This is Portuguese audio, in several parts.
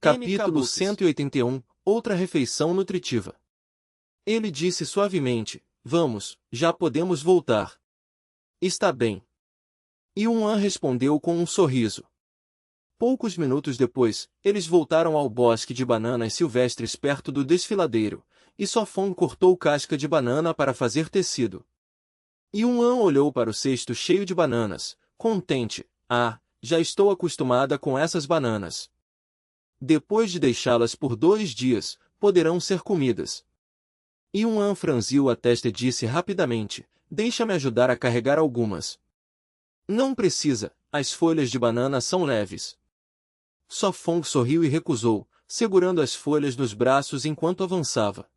Capítulo 181 – Outra refeição nutritiva. Ele disse suavemente, vamos, já podemos voltar. Está bem. Yuan respondeu com um sorriso. Poucos minutos depois, eles voltaram ao bosque de bananas silvestres perto do desfiladeiro, e Sofong cortou casca de banana para fazer tecido. Yuan olhou para o cesto cheio de bananas, contente. Já estou acostumada com essas bananas. Depois de deixá-las por 2 dias, poderão ser comidas. Yuan franziu a testa e disse rapidamente, deixa-me ajudar a carregar algumas. Não precisa, as folhas de banana são leves. Sofong sorriu e recusou, segurando as folhas nos braços enquanto avançava.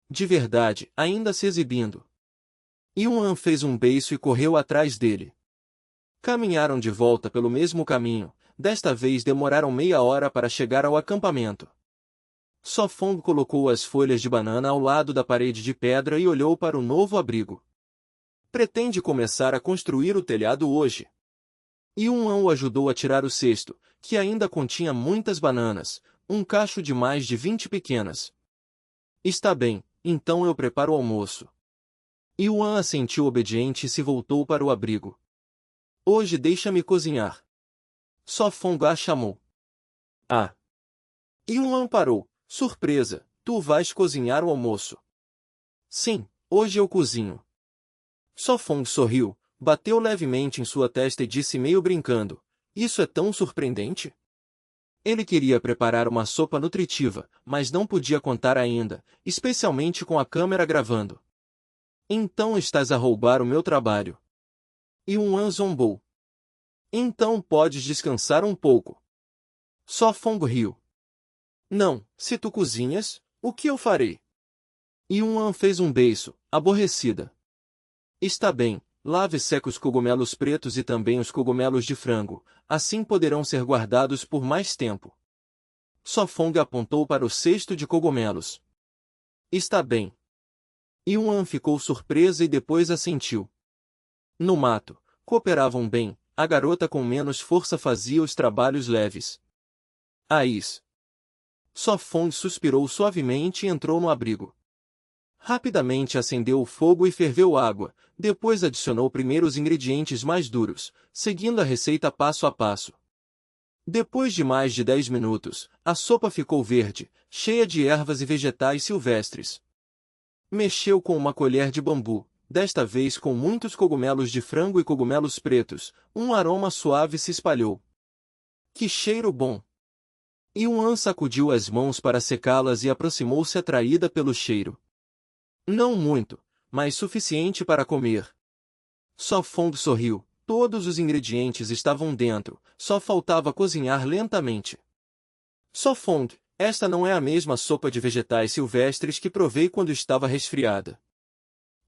De verdade, ainda se exibindo. Yuan fez um beiço e correu atrás dele. Caminharam de volta pelo mesmo caminho, desta vez demoraram meia hora para chegar ao acampamento. Sofong colocou as folhas de banana ao lado da parede de pedra e olhou para o novo abrigo. Pretende começar a construir o telhado hoje. Yuan o ajudou a tirar o cesto, que ainda continha muitas bananas, um cacho de mais de 20 pequenas. Está bem, então eu preparo o almoço. Yuan assentiu obediente e se voltou para o abrigo. Hoje deixa-me cozinhar. Sofong a chamou. Yuan parou. Surpresa, tu vais cozinhar o almoço? Sim, hoje eu cozinho. Sofong sorriu, bateu levemente em sua testa e disse meio brincando, isso é tão surpreendente? Ele queria preparar uma sopa nutritiva, mas não podia contar ainda, especialmente com a câmera gravando. Então estás a roubar o meu trabalho. Yuan zombou. Então podes descansar um pouco. Sofong riu. Não, se tu cozinhas, o que eu farei? Yuan fez um beiço, aborrecida. Está bem, lave e seque os cogumelos pretos e também os cogumelos de frango, assim poderão ser guardados por mais tempo. Sofong apontou para o cesto de cogumelos. Está bem. Yuan ficou surpresa e depois assentiu. No mato, cooperavam bem, a garota com menos força fazia os trabalhos leves. Sofong suspirou suavemente e entrou no abrigo. Rapidamente acendeu o fogo e ferveu água, depois adicionou primeiro os ingredientes mais duros, seguindo a receita passo a passo. Depois de mais de 10 minutos, a sopa ficou verde, cheia de ervas e vegetais silvestres. Mexeu com uma colher de bambu, desta vez com muitos cogumelos de frango e cogumelos pretos, um aroma suave se espalhou. Que cheiro bom! Yuan sacudiu as mãos para secá-las e aproximou-se atraída pelo cheiro. Não muito, mas suficiente para comer. Sofong sorriu, todos os ingredientes estavam dentro, só faltava cozinhar lentamente. Sofong, esta não é a mesma sopa de vegetais silvestres que provei quando estava resfriada.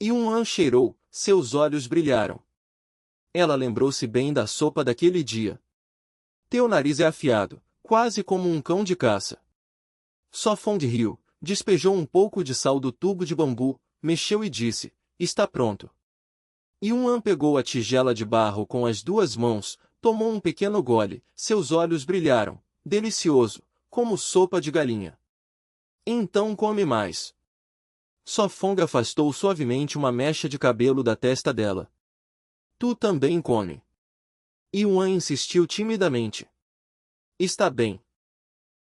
Yuan cheirou, seus olhos brilharam. Ela lembrou-se bem da sopa daquele dia. Teu nariz é afiado, quase como um cão de caça. Sofong riu, despejou um pouco de sal do tubo de bambu, mexeu e disse, está pronto. Yuan pegou a tigela de barro com as 2 mãos, tomou um pequeno gole, seus olhos brilharam, delicioso, como sopa de galinha. Então come mais. Sofong afastou suavemente uma mecha de cabelo da testa dela. Tu também come. Yuan insistiu timidamente. Está bem.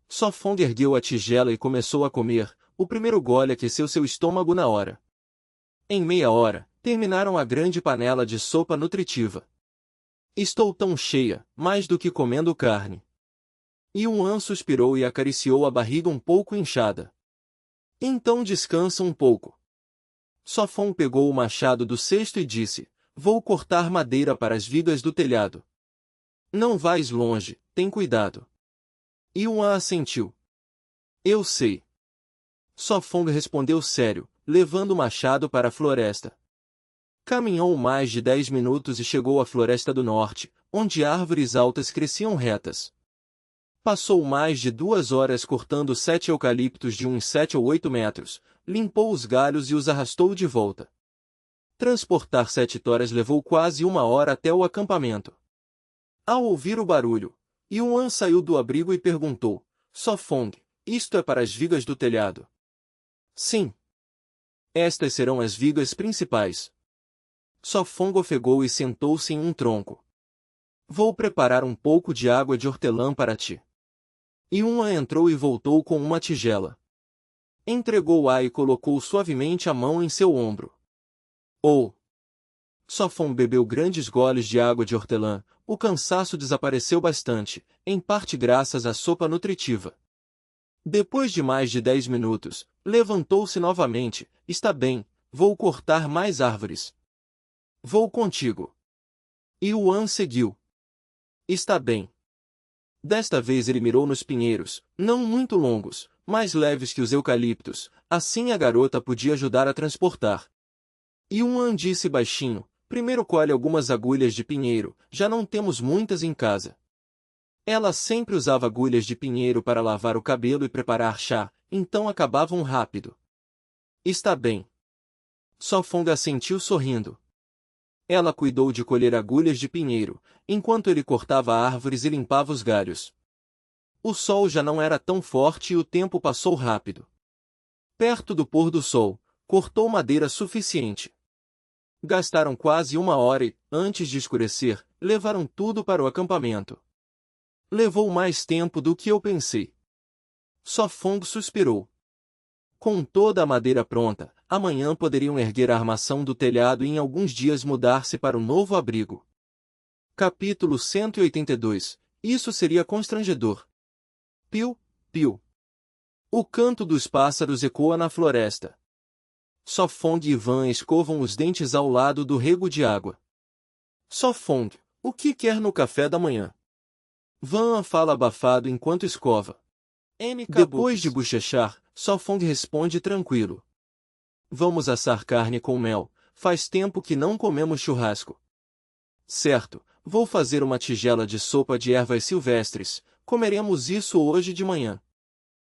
Sofong ergueu a tigela e começou a comer, o primeiro gole aqueceu seu estômago na hora. Em meia hora, terminaram a grande panela de sopa nutritiva. Estou tão cheia, mais do que comendo carne. Yuan suspirou e acariciou a barriga um pouco inchada. Então descansa um pouco. Sofong pegou o machado do cesto e disse, vou cortar madeira para as vigas do telhado. Não vais longe, tem cuidado. Yuan assentiu. Eu sei. Sofong respondeu sério, levando o machado para a floresta. Caminhou mais de 10 minutos e chegou à floresta do norte, onde árvores altas cresciam retas. Passou mais de 2 horas cortando 7 eucaliptos de uns 7 ou 8 metros, limpou os galhos e os arrastou de volta. Transportar 7 toras levou quase 1 hora até o acampamento. Ao ouvir o barulho, Yuan saiu do abrigo e perguntou, Sofong, isto é para as vigas do telhado. Sim. Estas serão as vigas principais. Sofong ofegou e sentou-se em um tronco. Vou preparar um pouco de água de hortelã para ti. Yunhan entrou e voltou com uma tigela. Entregou-a e colocou suavemente a mão em seu ombro. Oh! Sofong bebeu grandes goles de água de hortelã, o cansaço desapareceu bastante, em parte graças à sopa nutritiva. Depois de mais de 10 minutos, levantou-se novamente. Está bem, vou cortar mais árvores. Vou contigo. Yuan seguiu. Está bem. Desta vez ele mirou nos pinheiros, não muito longos, mais leves que os eucaliptos, assim a garota podia ajudar a transportar. Yuan disse baixinho, primeiro colhe algumas agulhas de pinheiro, já não temos muitas em casa. Ela sempre usava agulhas de pinheiro para lavar o cabelo e preparar chá, então acabavam rápido. Está bem. Sofong assentiu sorrindo. Ela cuidou de colher agulhas de pinheiro, enquanto ele cortava árvores e limpava os galhos. O sol já não era tão forte e o tempo passou rápido. Perto do pôr do sol, cortou madeira suficiente. Gastaram quase 1 hora e, antes de escurecer, levaram tudo para o acampamento. Levou mais tempo do que eu pensei. Sofong suspirou. Com toda a madeira pronta, amanhã poderiam erguer a armação do telhado e em alguns dias mudar-se para o novo abrigo. Capítulo 182. Isso seria constrangedor. Piu, piu. O canto dos pássaros ecoa na floresta. Sofong e Van escovam os dentes ao lado do rego de água. Sofong, o que quer no café da manhã? Van fala abafado enquanto escova. Depois de bochechar, Sofong responde tranquilo. Vamos assar carne com mel, faz tempo que não comemos churrasco. Certo, vou fazer uma tigela de sopa de ervas silvestres, comeremos isso hoje de manhã.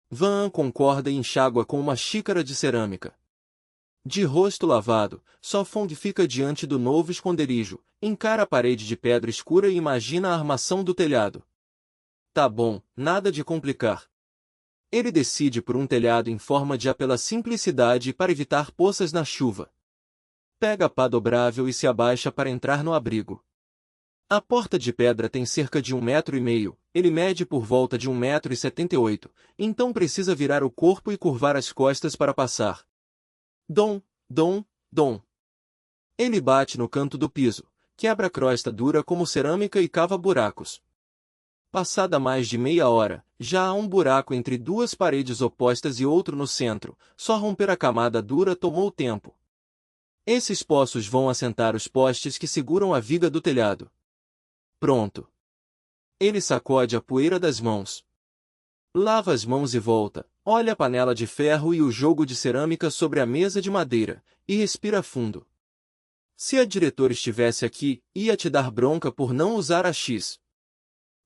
Van concorda e enxágua com uma xícara de cerâmica. De rosto lavado, Sofong fica diante do novo esconderijo, encara a parede de pedra escura e imagina a armação do telhado. Tá bom, nada de complicar. Ele decide por um telhado em forma de A pela simplicidade e para evitar poças na chuva. Pega a pá dobrável e se abaixa para entrar no abrigo. A porta de pedra tem cerca de 1,5 m, ele mede por volta de 1,78 m, então precisa virar o corpo e curvar as costas para passar. Dom, dom, dom. Ele bate no canto do piso, quebra a crosta dura como cerâmica e cava buracos. Passada mais de meia hora, já há um buraco entre duas paredes opostas e outro no centro, só romper a camada dura tomou tempo. Esses poços vão assentar os postes que seguram a viga do telhado. Pronto. Ele sacode a poeira das mãos. Lava as mãos e volta, olha a panela de ferro e o jogo de cerâmica sobre a mesa de madeira, e respira fundo. Se a diretora estivesse aqui, ia te dar bronca por não usar a X.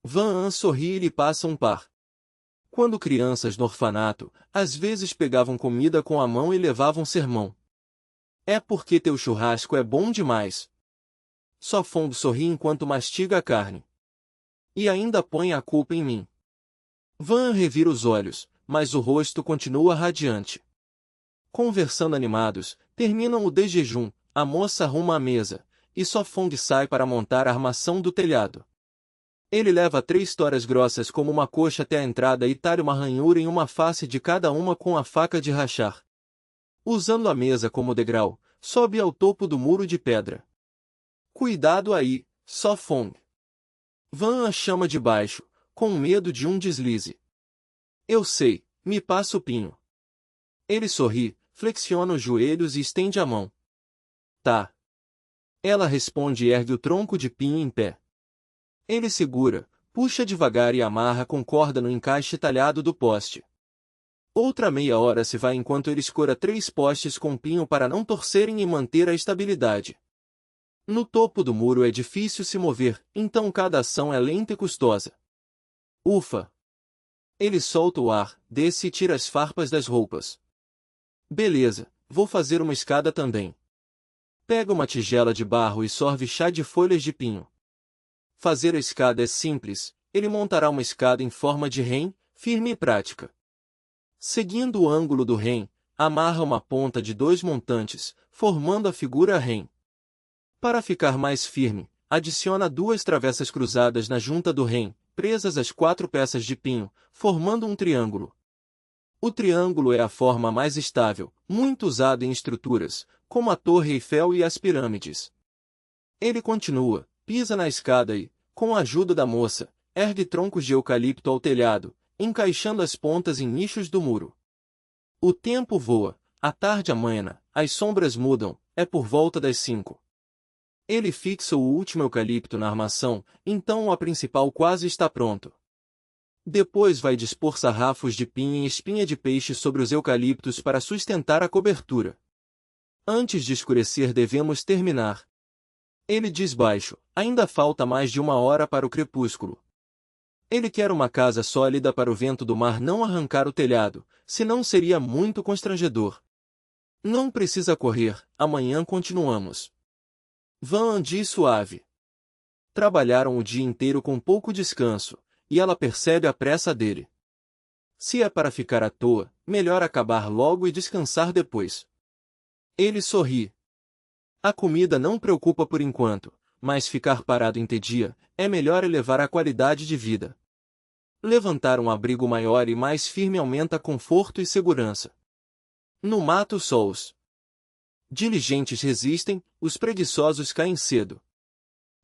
Van sorri e lhe passa um par. Quando crianças no orfanato, às vezes pegavam comida com a mão e levavam sermão. É porque teu churrasco é bom demais. Sofong sorri enquanto mastiga a carne. E ainda põe a culpa em mim. Van revira os olhos, mas o rosto continua radiante. Conversando animados, terminam o desjejum, a moça arruma a mesa, e Sofong sai para montar a armação do telhado. Ele leva 3 toras grossas como uma coxa até a entrada e talha uma ranhura em uma face de cada uma com a faca de rachar. Usando a mesa como degrau, sobe ao topo do muro de pedra. Cuidado aí, Sofong. Van a chama de baixo, com medo de um deslize. Eu sei, me passa o pinho. Ele sorri, flexiona os joelhos e estende a mão. Tá. Ela responde e ergue o tronco de pinho em pé. Ele segura, puxa devagar e amarra com corda no encaixe talhado do poste. Outra meia hora se vai enquanto ele escora 3 postes com pinho para não torcerem e manter a estabilidade. No topo do muro é difícil se mover, então cada ação é lenta e custosa. Ufa! Ele solta o ar, desce e tira as farpas das roupas. Beleza, vou fazer uma escada também. Pega uma tigela de barro e sorve chá de folhas de pinho. Fazer a escada é simples, ele montará uma escada em forma de rém, firme e prática. Seguindo o ângulo do rem, amarra uma ponta de 2 montantes, formando a figura rem. Para ficar mais firme, adiciona 2 travessas cruzadas na junta do rem, presas às 4 peças de pinho, formando um triângulo. O triângulo é a forma mais estável, muito usada em estruturas, como a Torre Eiffel e as pirâmides. Ele continua, pisa na escada e, com a ajuda da moça, ergue troncos de eucalipto ao telhado, encaixando as pontas em nichos do muro. O tempo voa, a tarde amana, as sombras mudam, é por volta das 5. Ele fixa o último eucalipto na armação, então a principal quase está pronto. Depois vai dispor sarrafos de pinho e espinha de peixe sobre os eucaliptos para sustentar a cobertura. Antes de escurecer devemos terminar. Ele diz baixo, ainda falta mais de 1 hora para o crepúsculo. Ele quer uma casa sólida para o vento do mar não arrancar o telhado, senão seria muito constrangedor. Não precisa correr, amanhã continuamos. Van diz suave. Trabalharam o dia inteiro com pouco descanso, e ela percebe a pressa dele. Se é para ficar à toa, melhor acabar logo e descansar depois. Ele sorri. A comida não preocupa por enquanto, mas ficar parado entedia, é melhor elevar a qualidade de vida. Levantar um abrigo maior e mais firme aumenta conforto e segurança. No mato só os diligentes resistem, os preguiçosos caem cedo.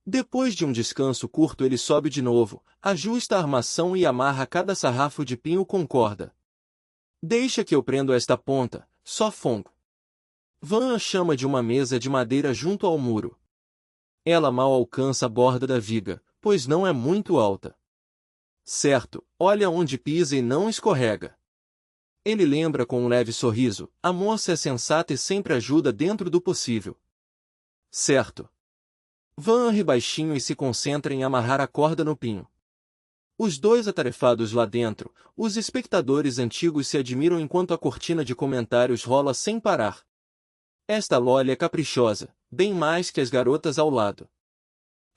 Depois de um descanso curto ele sobe de novo, ajusta a armação e amarra cada sarrafo de pinho com corda. Deixa que eu prendo esta ponta, só fongo. Van a chama de uma mesa de madeira junto ao muro. Ela mal alcança a borda da viga, pois não é muito alta. Certo, olha onde pisa e não escorrega. Ele lembra com um leve sorriso, a moça é sensata e sempre ajuda dentro do possível. Certo. Van ri baixinho e se concentra em amarrar a corda no pinho. Os dois atarefados lá dentro, os espectadores antigos se admiram enquanto a cortina de comentários rola sem parar. Esta Loli é caprichosa, bem mais que as garotas ao lado.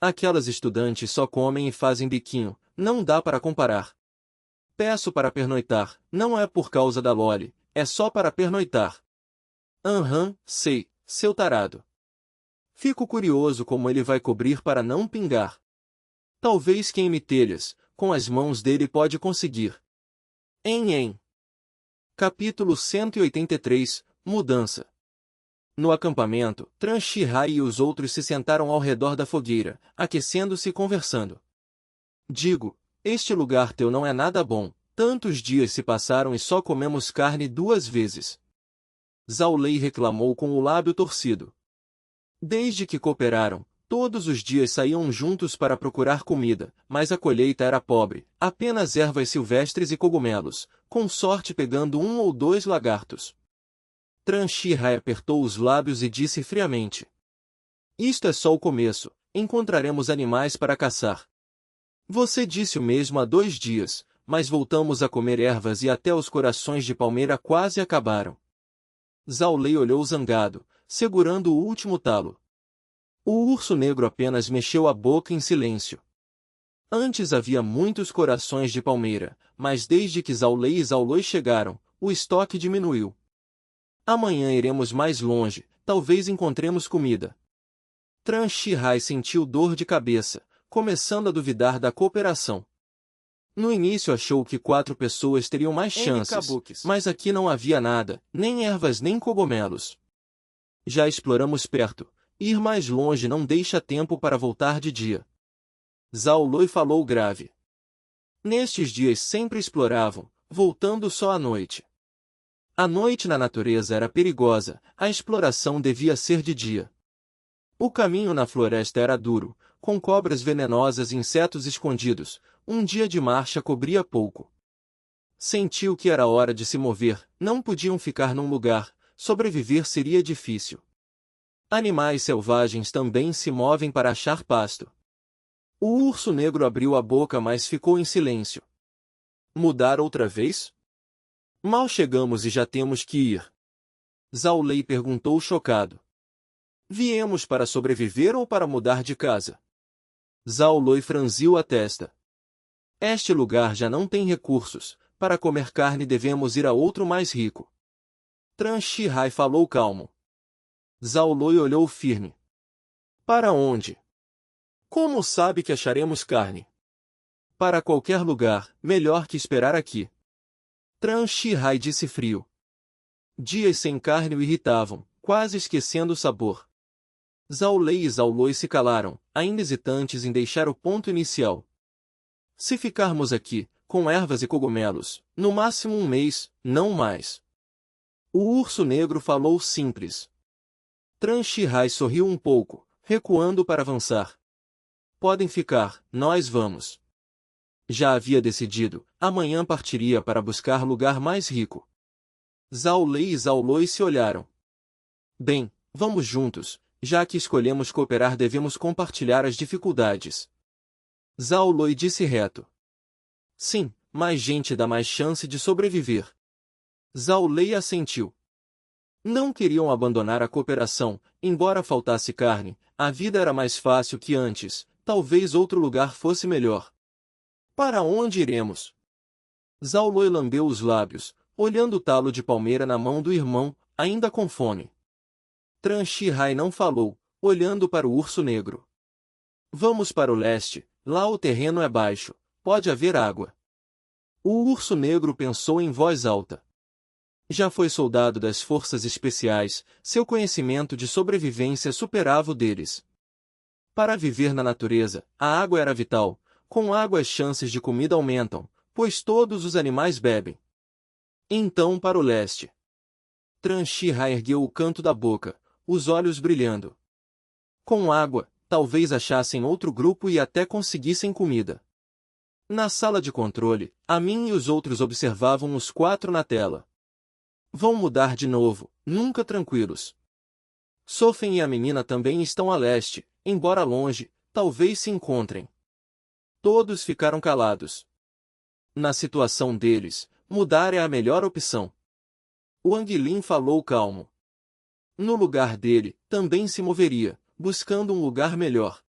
Aquelas estudantes só comem e fazem biquinho, não dá para comparar. Peço para pernoitar, não é por causa da Loli, é só para pernoitar. Aham, sei, seu tarado. Fico curioso como ele vai cobrir para não pingar. Talvez queime telhas, com as mãos dele pode conseguir. Em. Capítulo 183, Mudança. No acampamento, Transhihai e os outros se sentaram ao redor da fogueira, aquecendo-se e conversando. Digo, este lugar teu não é nada bom, tantos dias se passaram e só comemos carne 2 vezes. Zhao Lei reclamou com o lábio torcido. Desde que cooperaram, todos os dias saíam juntos para procurar comida, mas a colheita era pobre, apenas ervas silvestres e cogumelos, com sorte pegando 1 ou 2 lagartos. Transhihai apertou os lábios e disse friamente. Isto é só o começo, encontraremos animais para caçar. Você disse o mesmo há 2 dias, mas voltamos a comer ervas e até os corações de palmeira quase acabaram. Zhao Lei olhou zangado, segurando o último talo. O urso negro apenas mexeu a boca em silêncio. Antes havia muitos corações de palmeira, mas desde que Zhao Lei e Zhao Loi chegaram, o estoque diminuiu. Amanhã iremos mais longe, talvez encontremos comida. Transhihai sentiu dor de cabeça, começando a duvidar da cooperação. No início achou que 4 pessoas teriam mais chances, mas aqui não havia nada, nem ervas nem cogumelos. Já exploramos perto, ir mais longe não deixa tempo para voltar de dia. Zhao Loi falou grave. Nestes dias sempre exploravam, voltando só à noite. A noite na natureza era perigosa, a exploração devia ser de dia. O caminho na floresta era duro, com cobras venenosas e insetos escondidos, um dia de marcha cobria pouco. Sentiu que era hora de se mover, não podiam ficar num lugar, sobreviver seria difícil. Animais selvagens também se movem para achar pasto. O urso negro abriu a boca mas ficou em silêncio. Mudar outra vez? Mal chegamos e já temos que ir. Zhao Lei perguntou chocado. Viemos para sobreviver ou para mudar de casa? Zhao Loi franziu a testa. Este lugar já não tem recursos, para comer carne devemos ir a outro mais rico. Tran Shihai falou calmo. Zhao Loi olhou firme. Para onde? Como sabe que acharemos carne? Para qualquer lugar, melhor que esperar aqui. Tran Shihai disse frio. Dias sem carne o irritavam, quase esquecendo o sabor. Zhao Lei e Zhao Loi se calaram, ainda hesitantes em deixar o ponto inicial. Se ficarmos aqui, com ervas e cogumelos, no máximo um mês, não mais. O urso negro falou simples. Tran Shihai sorriu um pouco, recuando para avançar. Podem ficar, nós vamos. Já havia decidido, amanhã partiria para buscar lugar mais rico. Zhao Lei e Zhao Loi se olharam. Bem, vamos juntos, já que escolhemos cooperar devemos compartilhar as dificuldades. Zhao Loi disse reto. Sim, mais gente dá mais chance de sobreviver. Zhao Lei assentiu. Não queriam abandonar a cooperação, embora faltasse carne, a vida era mais fácil que antes, talvez outro lugar fosse melhor. Para onde iremos? Zhao Loi lambeu os lábios, olhando o talo de palmeira na mão do irmão, ainda com fome. Tran Shihai não falou, olhando para o urso negro. Vamos para o leste, lá o terreno é baixo, pode haver água. O urso negro pensou em voz alta. Já foi soldado das forças especiais, seu conhecimento de sobrevivência superava o deles. Para viver na natureza, a água era vital, com água as chances de comida aumentam, pois todos os animais bebem. Então para o leste. Tran Shihai ergueu o canto da boca, os olhos brilhando. Com água, talvez achassem outro grupo e até conseguissem comida. Na sala de controle, a mim e os outros observavam os quatro na tela. Vão mudar de novo, nunca tranquilos. Sofen e a menina também estão a leste, embora longe, talvez se encontrem. Todos ficaram calados. Na situação deles, mudar é a melhor opção. Wang Lin falou calmo. No lugar dele, também se moveria, buscando um lugar melhor.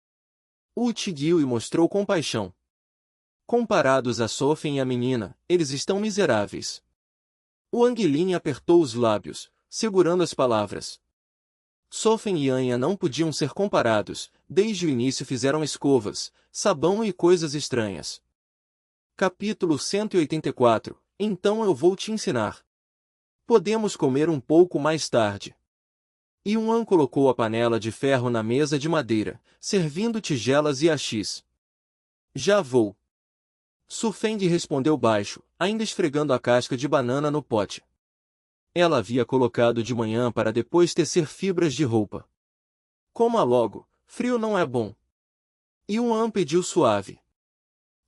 Wu Tigui mostrou compaixão. Comparados a Sofen e a menina, eles estão miseráveis. Wang Lin apertou os lábios, segurando as palavras. Sofen e Anya não podiam ser comparados, desde o início fizeram escovas, sabão e coisas estranhas. Capítulo 184. Então eu vou te ensinar. Podemos comer um pouco mais tarde. Yuan colocou a panela de ferro na mesa de madeira, servindo tigelas e hachis. Já vou. Su Feng respondeu baixo, ainda esfregando a casca de banana no pote. Ela havia colocado de manhã para depois tecer fibras de roupa. Coma logo, frio não é bom. Yuan pediu suave.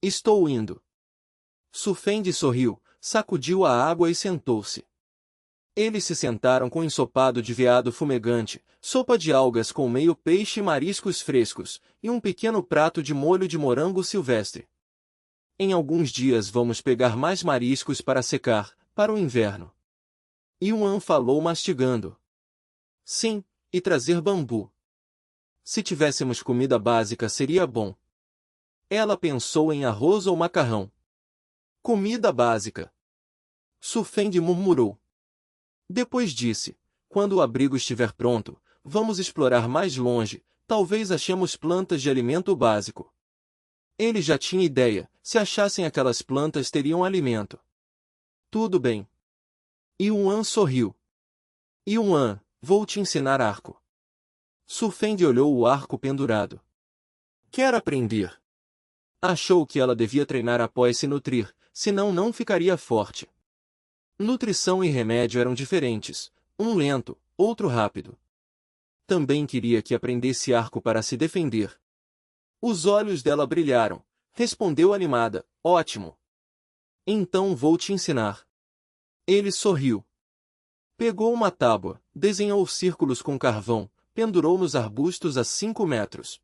Estou indo. Su Feng sorriu, sacudiu a água e sentou-se. Eles se sentaram com ensopado de veado fumegante, sopa de algas com meio peixe e mariscos frescos, e um pequeno prato de molho de morango silvestre. Em alguns dias vamos pegar mais mariscos para secar, para o inverno. Yuan falou mastigando. Sim, e trazer bambu. Se tivéssemos comida básica seria bom. Ela pensou em arroz ou macarrão. Comida básica. Su Feng murmurou. Depois disse, quando o abrigo estiver pronto, vamos explorar mais longe, talvez achemos plantas de alimento básico. Ele já tinha ideia, se achassem aquelas plantas teriam alimento. Tudo bem. Yuan sorriu. Yuan, vou te ensinar arco. Su Feng olhou o arco pendurado. Quer aprender? Achou que ela devia treinar após se nutrir, senão não ficaria forte. Nutrição e remédio eram diferentes, um lento, outro rápido. Também queria que aprendesse arco para se defender. Os olhos dela brilharam, respondeu animada, ótimo. Então vou te ensinar. Ele sorriu. Pegou uma tábua, desenhou círculos com carvão, pendurou nos arbustos a 5 metros.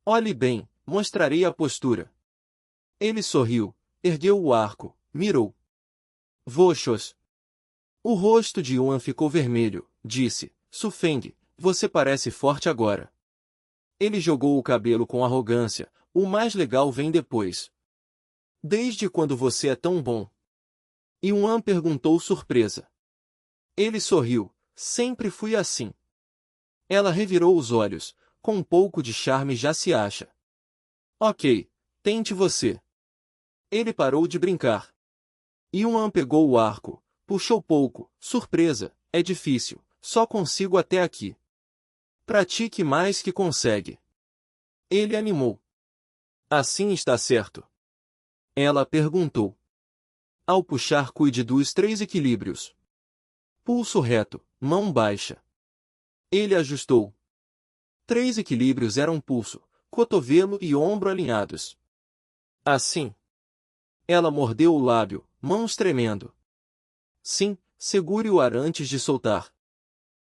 Olhe bem, mostrarei a postura. Ele sorriu, ergueu o arco, mirou. Voxos. O rosto de Yuan ficou vermelho, disse, Su Feng, você parece forte agora. Ele jogou o cabelo com arrogância, o mais legal vem depois. Desde quando você é tão bom? Yuan perguntou surpresa. Ele sorriu. Sempre fui assim. Ela revirou os olhos. Com um pouco de charme já se acha. Ok, tente você. Ele parou de brincar. Yuan pegou o arco. Puxou pouco. Surpresa, é difícil. Só consigo até aqui. Pratique mais que consegue. Ele animou. Assim está certo? Ela perguntou. Ao puxar, cuide dos 3 equilíbrios. Pulso reto, mão baixa. Ele ajustou. 3 equilíbrios eram pulso, cotovelo e ombro alinhados. Assim. Ela mordeu o lábio, mãos tremendo. Sim, segure o ar antes de soltar.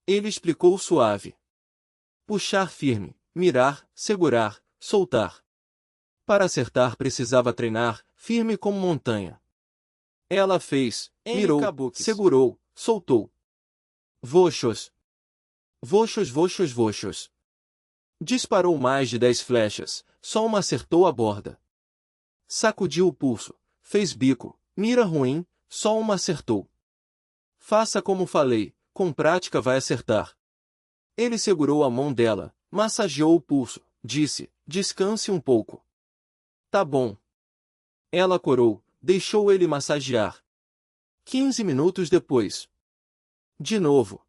Ele explicou suave. Puxar firme, mirar, segurar, soltar. Para acertar precisava treinar, firme como montanha. Ela fez, mirou, segurou, soltou. Voxos. Voxos, voxos, voxos. Disparou mais de 10 flechas, só uma acertou a borda. Sacudiu o pulso, fez bico, mira ruim, só uma acertou. Faça como falei, com prática vai acertar. Ele segurou a mão dela, massageou o pulso, disse, descanse um pouco. Tá bom. Ela corou, deixou ele massagear. 15 minutos depois. De novo.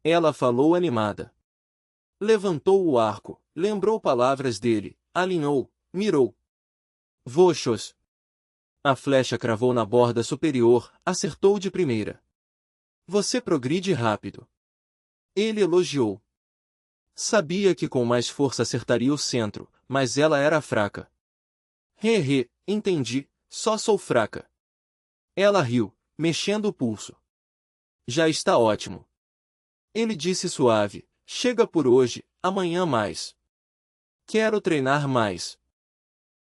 Ela falou animada. Levantou o arco, lembrou palavras dele, alinhou, mirou. Voxos. A flecha cravou na borda superior, acertou de primeira. Você progride rápido. Ele elogiou. Sabia que com mais força acertaria o centro, mas ela era fraca. Entendi, só sou fraca. Ela riu, mexendo o pulso. Já está ótimo. Ele disse suave, chega por hoje, amanhã mais. Quero treinar mais.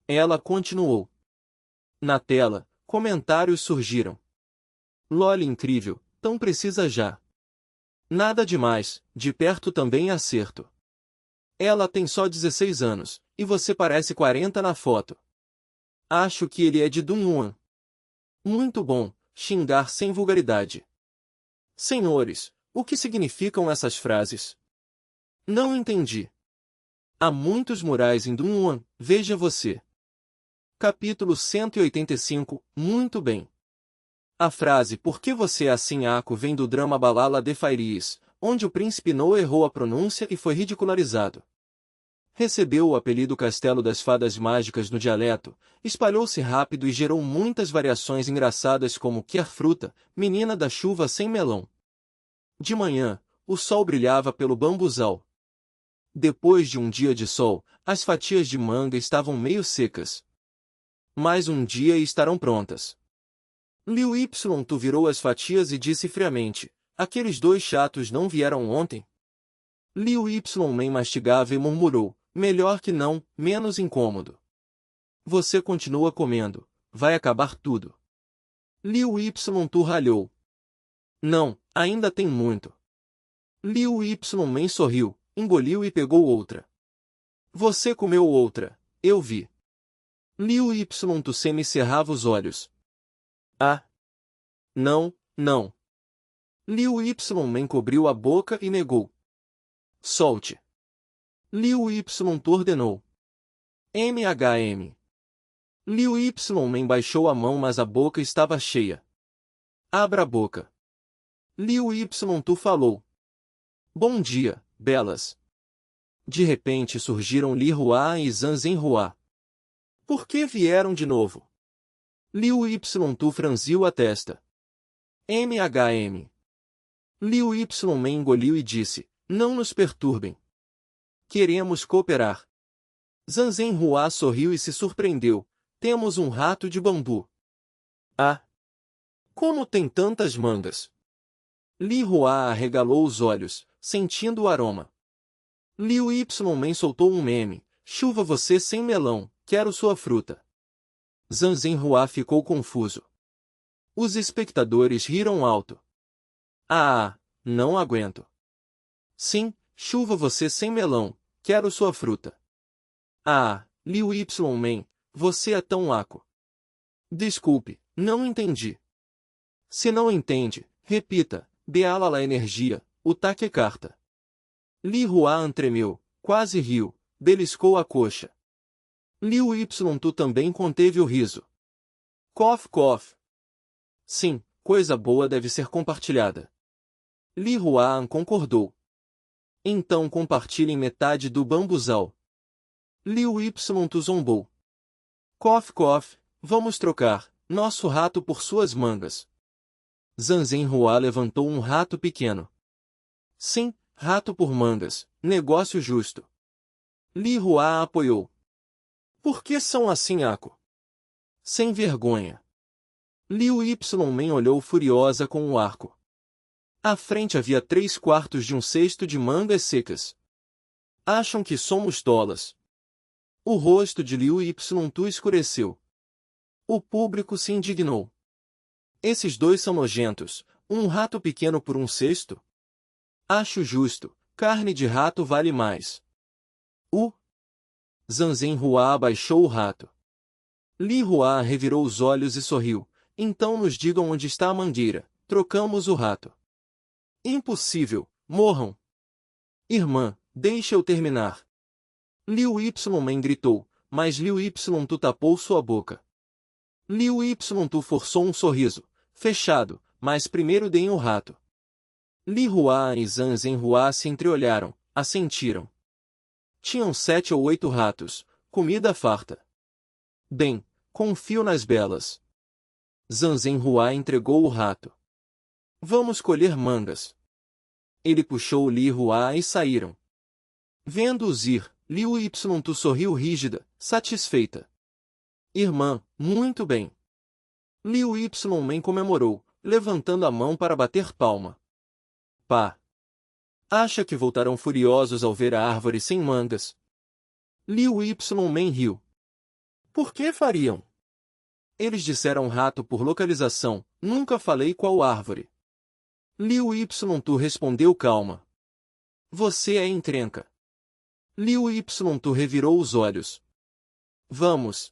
Ela continuou. Na tela, comentários surgiram. LOL incrível, tão precisa já. Nada demais, de perto também acerto. Ela tem só 16 anos, e você parece 40 na foto. Acho que ele é de Dunhuan. Muito bom, xingar sem vulgaridade. Senhores, o que significam essas frases? Não entendi. Há muitos murais em Dunhuan, veja você. Capítulo 185, muito bem. A frase "Por que você é assim, Ako" vem do drama Balala de Fairies, onde o príncipe No errou a pronúncia e foi ridicularizado. Recebeu o apelido Castelo das Fadas Mágicas no dialeto, espalhou-se rápido e gerou muitas variações engraçadas como "Quer fruta?", "Menina da chuva sem melão". De manhã, o sol brilhava pelo bambuzal. Depois de um dia de sol, as fatias de manga estavam meio secas. Mais um dia e estarão prontas. Liu Y tu virou as fatias e disse friamente, aqueles 2 chatos não vieram ontem? Liu Y Men mastigava e murmurou, melhor que não, menos incômodo. Você continua comendo, vai acabar tudo. Liu Y tu ralhou. Não, ainda tem muito. Liu Y Men sorriu, engoliu e pegou outra. Você comeu outra, eu vi. Liu Y tu semi-cerrava os olhos. Ah! Não, não. Liu Y Men cobriu a boca e negou. Solte. Liu Y tu ordenou. MHM. Liu Y Men baixou a mão mas a boca estava cheia. Abra a boca. Liu Y tu falou. Bom dia, belas. De repente surgiram Li Hua e Zhan Zhenhua. Por que vieram de novo? Liu Y tu franziu a testa. MHM. Liu Y Men engoliu e disse, não nos perturbem. Queremos cooperar. Zhan Zhenhua sorriu e se surpreendeu. Temos um rato de bambu. Ah! Como tem tantas mangas? Li Hua arregalou os olhos, sentindo o aroma. Liu Y Men soltou um meme. Chuva você sem melão, quero sua fruta. Zhan Zhenhua ficou confuso. Os espectadores riram alto. Ah, não aguento. Sim, chuva você sem melão, quero sua fruta. Ah, Liu Y Men, você é tão laco. Desculpe, não entendi. Se não entende, repita, Beala la energia, o taquecarta. Li Huan tremeu, quase riu, beliscou a coxa. Liu Y Tu também conteve o riso. Cof, cof. Sim, coisa boa deve ser compartilhada. Li Huan concordou. Então compartilhem metade do bambuzal. Liu Y Tu zombou. Cof, cof, vamos trocar, nosso rato por suas mangas. Zanzenhua levantou um rato pequeno. Sim, rato por mangas, negócio justo. Li Hua apoiou. Por que são assim, Ako? Sem vergonha. Liu Y-Men olhou furiosa com o arco. À frente havia 3/4 de um cesto de mangas secas. Acham que somos tolas. O rosto de Liu Y-Tu escureceu. O público se indignou. Esses dois são nojentos, um rato pequeno por um cesto? Acho justo, carne de rato vale mais. Zanzenhua abaixou o rato. Li Hua revirou os olhos e sorriu. Então nos digam onde está a mangueira, trocamos o rato. Impossível, morram. Irmã, deixe eu terminar. Liu Y-Men gritou, mas Liu Y-Tu tapou sua boca. Liu Y-Tu forçou um sorriso, fechado, mas primeiro deem o rato. Li Hua e Zanzenhua se entreolharam, assentiram. Tinham 7 ou 8 ratos, comida farta. Bem, confio nas belas. Zanzenhua entregou o rato. Vamos colher mangas. Ele puxou Li Hua e saíram. Vendo-os ir, Liu Y-Tu sorriu rígida, satisfeita. Irmã, muito bem. Liu Y-Men comemorou, levantando a mão para bater palma. Pá! Acha que voltarão furiosos ao ver a árvore sem mangas? Liu Y-Men riu. Por que fariam? Eles disseram rato por localização, nunca falei qual árvore. Liu Y-Tu respondeu calma. Você é encrenca. Liu Y-Tu revirou os olhos. Vamos.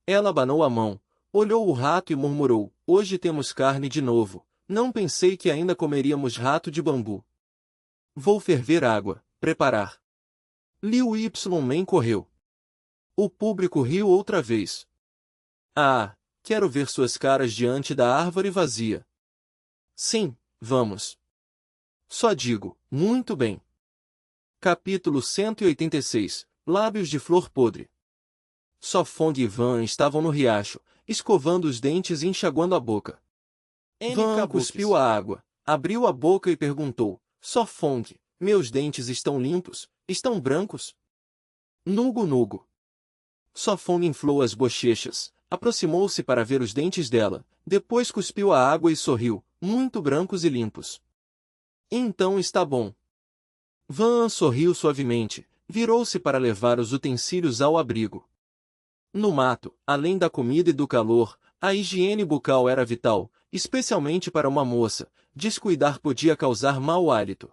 Ela abanou a mão, olhou o rato e murmurou, hoje temos carne de novo, não pensei que ainda comeríamos rato de bambu. Vou ferver água, preparar. Liu Y-Men correu. O público riu outra vez. Ah, quero ver suas caras diante da árvore vazia. Sim, vamos. Só digo, muito bem. Capítulo 186, Lábios de flor podre. Só Fong e Van estavam no riacho, escovando os dentes e enxaguando a boca. Van cuspiu a água, abriu a boca e perguntou, Só Fong, meus dentes estão limpos, estão brancos? Nugo nugo. Só Fong inflou as bochechas, aproximou-se para ver os dentes dela, depois cuspiu a água e sorriu, muito brancos e limpos. Então está bom. Van sorriu suavemente, virou-se para levar os utensílios ao abrigo. No mato, além da comida e do calor, a higiene bucal era vital, especialmente para uma moça, descuidar podia causar mau hálito.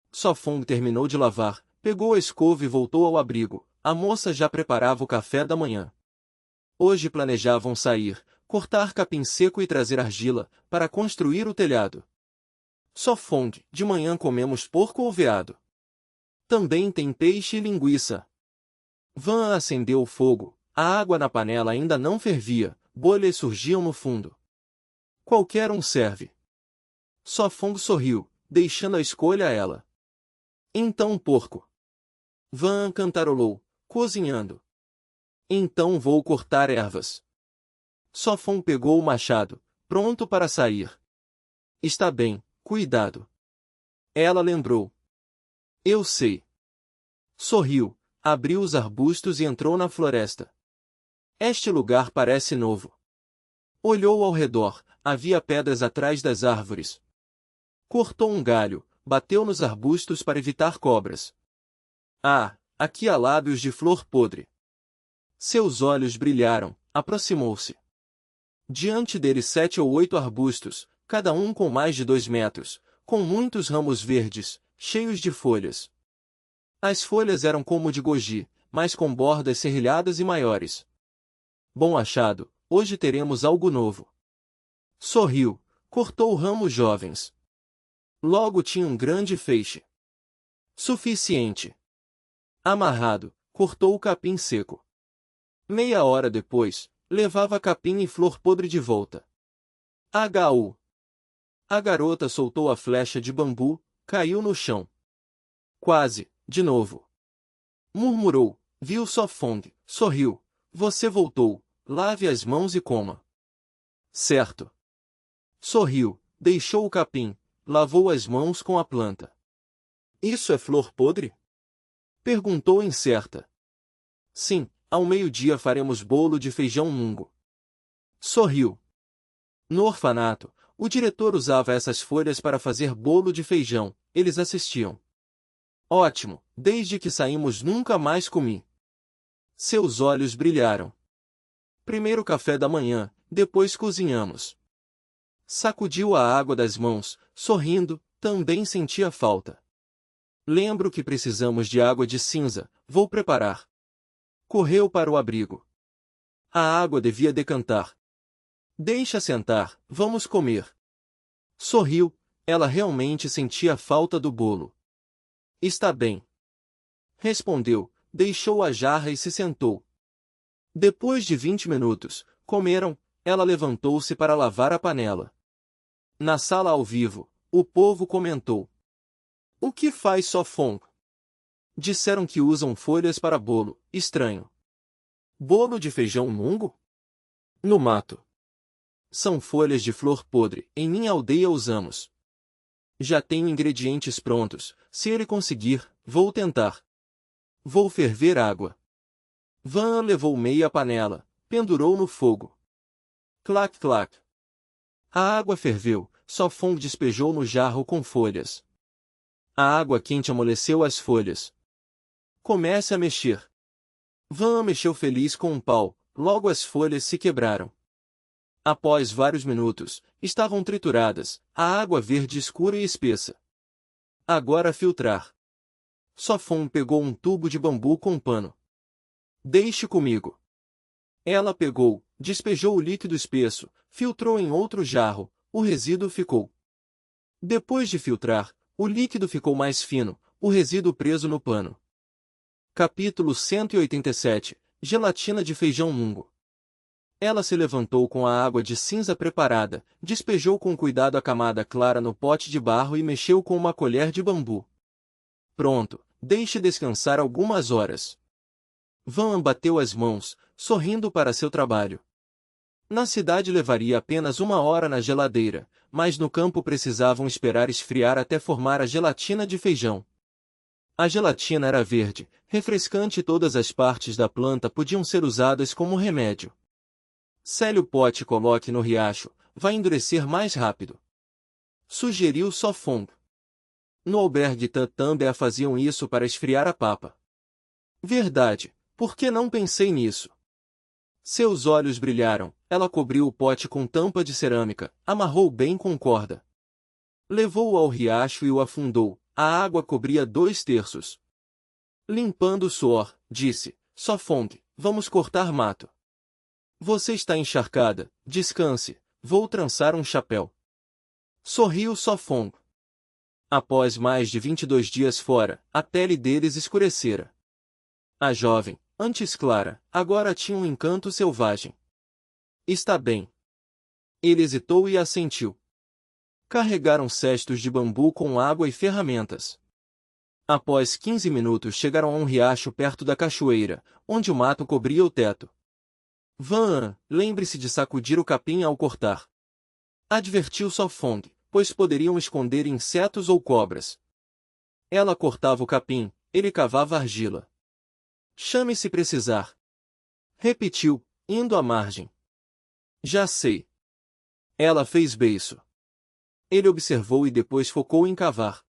Só Fong terminou de lavar, pegou a escova e voltou ao abrigo, a moça já preparava o café da manhã. Hoje planejavam sair, cortar capim seco e trazer argila, para construir o telhado. Só Fong, de manhã comemos porco ou veado. Também tem peixe e linguiça. Van acendeu o fogo, a água na panela ainda não fervia, bolhas surgiam no fundo. Qualquer um serve. Só Fong sorriu, deixando a escolha a ela. Então porco. Van cantarolou, cozinhando. Então vou cortar ervas. Só Fong pegou o machado, pronto para sair. Está bem, cuidado. Ela lembrou. Eu sei. Sorriu, abriu os arbustos e entrou na floresta. Este lugar parece novo. Olhou ao redor, havia pedras atrás das árvores. Cortou um galho, bateu nos arbustos para evitar cobras. Ah, aqui há lábios de flor podre. Seus olhos brilharam, aproximou-se. Diante dele 7 ou 8 arbustos, cada um com mais de 2 metros, com muitos ramos verdes, cheios de folhas. As folhas eram como de goji, mas com bordas serrilhadas e maiores. Bom achado, hoje teremos algo novo. Sorriu, cortou ramos jovens. Logo tinha um grande feixe. Suficiente. Amarrado, cortou o capim seco. Meia hora depois, levava capim e flor podre de volta. H.U. A garota soltou a flecha de bambu, caiu no chão. Quase, de novo. Murmurou, viu Sofong, sorriu. Você voltou, lave as mãos e coma. Certo. Sorriu, deixou o capim, lavou as mãos com a planta. Isso é flor podre? Perguntou incerta. Sim, ao meio-dia faremos bolo de feijão mungo. Sorriu. No orfanato, o diretor usava essas folhas para fazer bolo de feijão, eles assistiam. Ótimo, desde que saímos nunca mais comi. Seus olhos brilharam. Primeiro café da manhã, depois cozinhamos. Sacudiu a água das mãos, sorrindo, também sentia falta. Lembro que precisamos de água de cinza, vou preparar. Correu para o abrigo. A água devia decantar. Deixa sentar, vamos comer. Sorriu, ela realmente sentia falta do bolo. Está bem. Respondeu, deixou a jarra e se sentou. Depois de 20 minutos, comeram, ela levantou-se para lavar a panela. Na sala ao vivo, o povo comentou. O que faz Sofong? Disseram que usam folhas para bolo, estranho. Bolo de feijão mungo? No mato. São folhas de flor podre, em minha aldeia usamos. Já tenho ingredientes prontos, se ele conseguir, vou tentar. Vou ferver água. Van levou meia panela, pendurou no fogo. Clac, clac. A água ferveu, Sofong despejou no jarro com folhas. A água quente amoleceu as folhas. Comece a mexer. Van mexeu feliz com um pau, logo as folhas se quebraram. Após vários minutos, estavam trituradas, a água verde escura e espessa. Agora filtrar. Sofong pegou um tubo de bambu com pano. Deixe comigo. Ela pegou, despejou o líquido espesso, filtrou em outro jarro, o resíduo ficou. Depois de filtrar, o líquido ficou mais fino, o resíduo preso no pano. Capítulo 187 – Gelatina de feijão mungo. Ela se levantou com a água de cinza preparada, despejou com cuidado a camada clara no pote de barro e mexeu com uma colher de bambu. Pronto, deixe descansar algumas horas. Van bateu as mãos, sorrindo para seu trabalho. Na cidade levaria apenas 1 hora na geladeira, mas no campo precisavam esperar esfriar até formar a gelatina de feijão. A gelatina era verde, refrescante e todas as partes da planta podiam ser usadas como remédio. Sele o pote e coloque no riacho, vai endurecer mais rápido. Sugeriu Sofong. No albergue também a faziam isso para esfriar a papa. Verdade, por que não pensei nisso? Seus olhos brilharam, ela cobriu o pote com tampa de cerâmica, amarrou bem com corda. Levou-o ao riacho e o afundou, a água cobria 2/3. Limpando o suor, disse, Sofong, vamos cortar mato. Você está encharcada, descanse, vou trançar um chapéu. Sorriu Sofong. Após mais de 22 dias fora, a pele deles escurecera. A jovem, antes clara, agora tinha um encanto selvagem. Está bem. Ele hesitou e assentiu. Carregaram cestos de bambu com água e ferramentas. Após 15 minutos chegaram a um riacho perto da cachoeira, onde o mato cobria o teto. Van, lembre-se de sacudir o capim ao cortar. Advertiu Sofong, pois poderiam esconder insetos ou cobras. Ela cortava o capim, ele cavava argila. Chame se precisar. Repetiu, indo à margem. Já sei. Ela fez beiço. Ele observou e depois focou em cavar.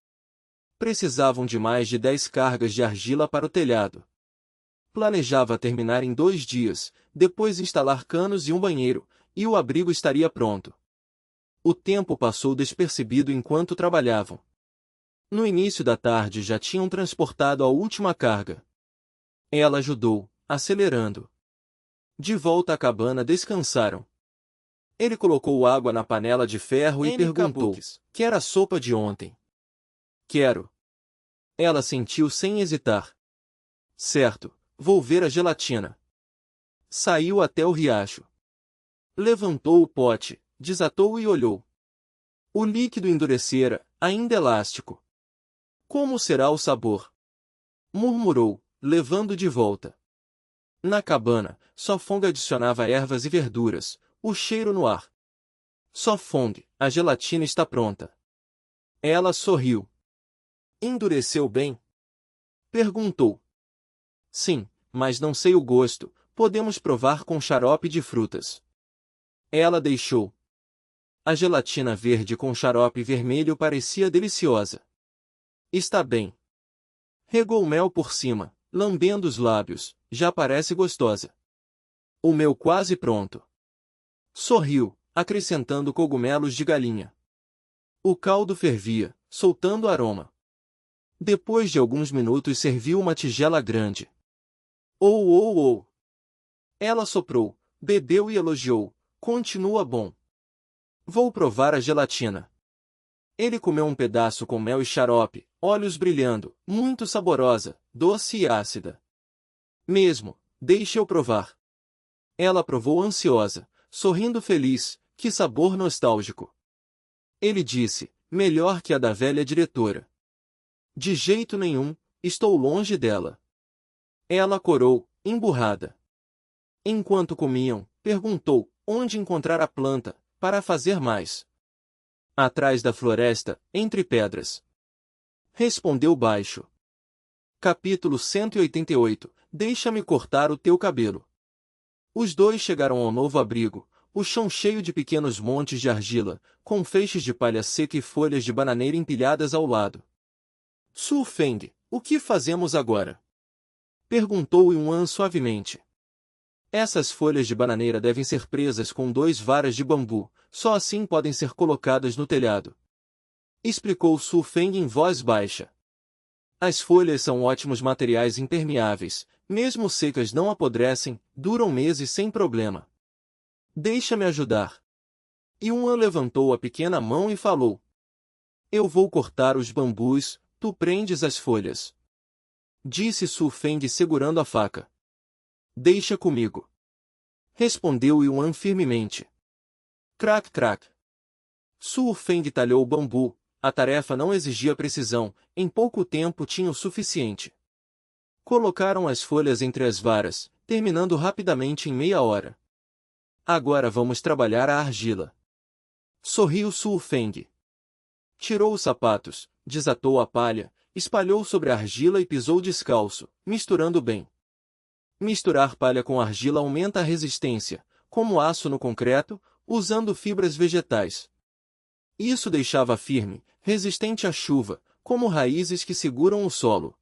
Precisavam de mais de 10 cargas de argila para o telhado. Planejava terminar em 2 dias, depois instalar canos e um banheiro, e o abrigo estaria pronto. O tempo passou despercebido enquanto trabalhavam. No início da tarde já tinham transportado a última carga. Ela ajudou, acelerando. De volta à cabana descansaram. Ele colocou água na panela de ferro e perguntou: quer a sopa de ontem? Quero. Ela sentiu sem hesitar. Certo, vou ver a gelatina. Saiu até o riacho. Levantou o pote, desatou e olhou. O líquido endurecera, ainda elástico. Como será o sabor? Murmurou, levando de volta. Na cabana, Sofong adicionava ervas e verduras, o cheiro no ar. Sofong, a gelatina está pronta. Ela sorriu. Endureceu bem? Perguntou. Sim, mas não sei o gosto, podemos provar com xarope de frutas. Ela deixou. A gelatina verde com xarope vermelho parecia deliciosa. Está bem. Regou mel por cima, lambendo os lábios, já parece gostosa. O meu quase pronto. Sorriu, acrescentando cogumelos de galinha. O caldo fervia, soltando aroma. Depois de alguns minutos serviu uma tigela grande. Oh! Ela soprou, bebeu e elogiou. Continua bom. Vou provar a gelatina. Ele comeu um pedaço com mel e xarope, olhos brilhando, muito saborosa, doce e ácida. Mesmo, deixe eu provar. Ela provou ansiosa, sorrindo feliz, que sabor nostálgico. Ele disse, melhor que a da velha diretora. De jeito nenhum, estou longe dela. Ela corou, emburrada. Enquanto comiam, perguntou, onde encontrar a planta, para fazer mais? Atrás da floresta, entre pedras. Respondeu baixo. Capítulo 188. Deixa-me cortar o teu cabelo. Os dois chegaram ao novo abrigo, o chão cheio de pequenos montes de argila, com feixes de palha seca e folhas de bananeira empilhadas ao lado. Su Feng, o que fazemos agora? Perguntou Yuan suavemente. Essas folhas de bananeira devem ser presas com 2 varas de bambu, só assim podem ser colocadas no telhado. Explicou Su Feng em voz baixa. As folhas são ótimos materiais impermeáveis, mesmo secas não apodrecem, duram meses sem problema. Deixa-me ajudar. Yuan levantou a pequena mão e falou. Eu vou cortar os bambus, tu prendes as folhas. Disse Su Feng segurando a faca. Deixa comigo. Respondeu Yuan firmemente. Crac, crac. Su Feng talhou o bambu, a tarefa não exigia precisão, em pouco tempo tinha o suficiente. Colocaram as folhas entre as varas, terminando rapidamente em meia hora. Agora vamos trabalhar a argila. Sorriu Su Feng. Tirou os sapatos, desatou a palha, espalhou sobre a argila e pisou descalço, misturando bem. Misturar palha com argila aumenta a resistência, como aço no concreto, usando fibras vegetais. Isso deixava firme, resistente à chuva, como raízes que seguram o solo.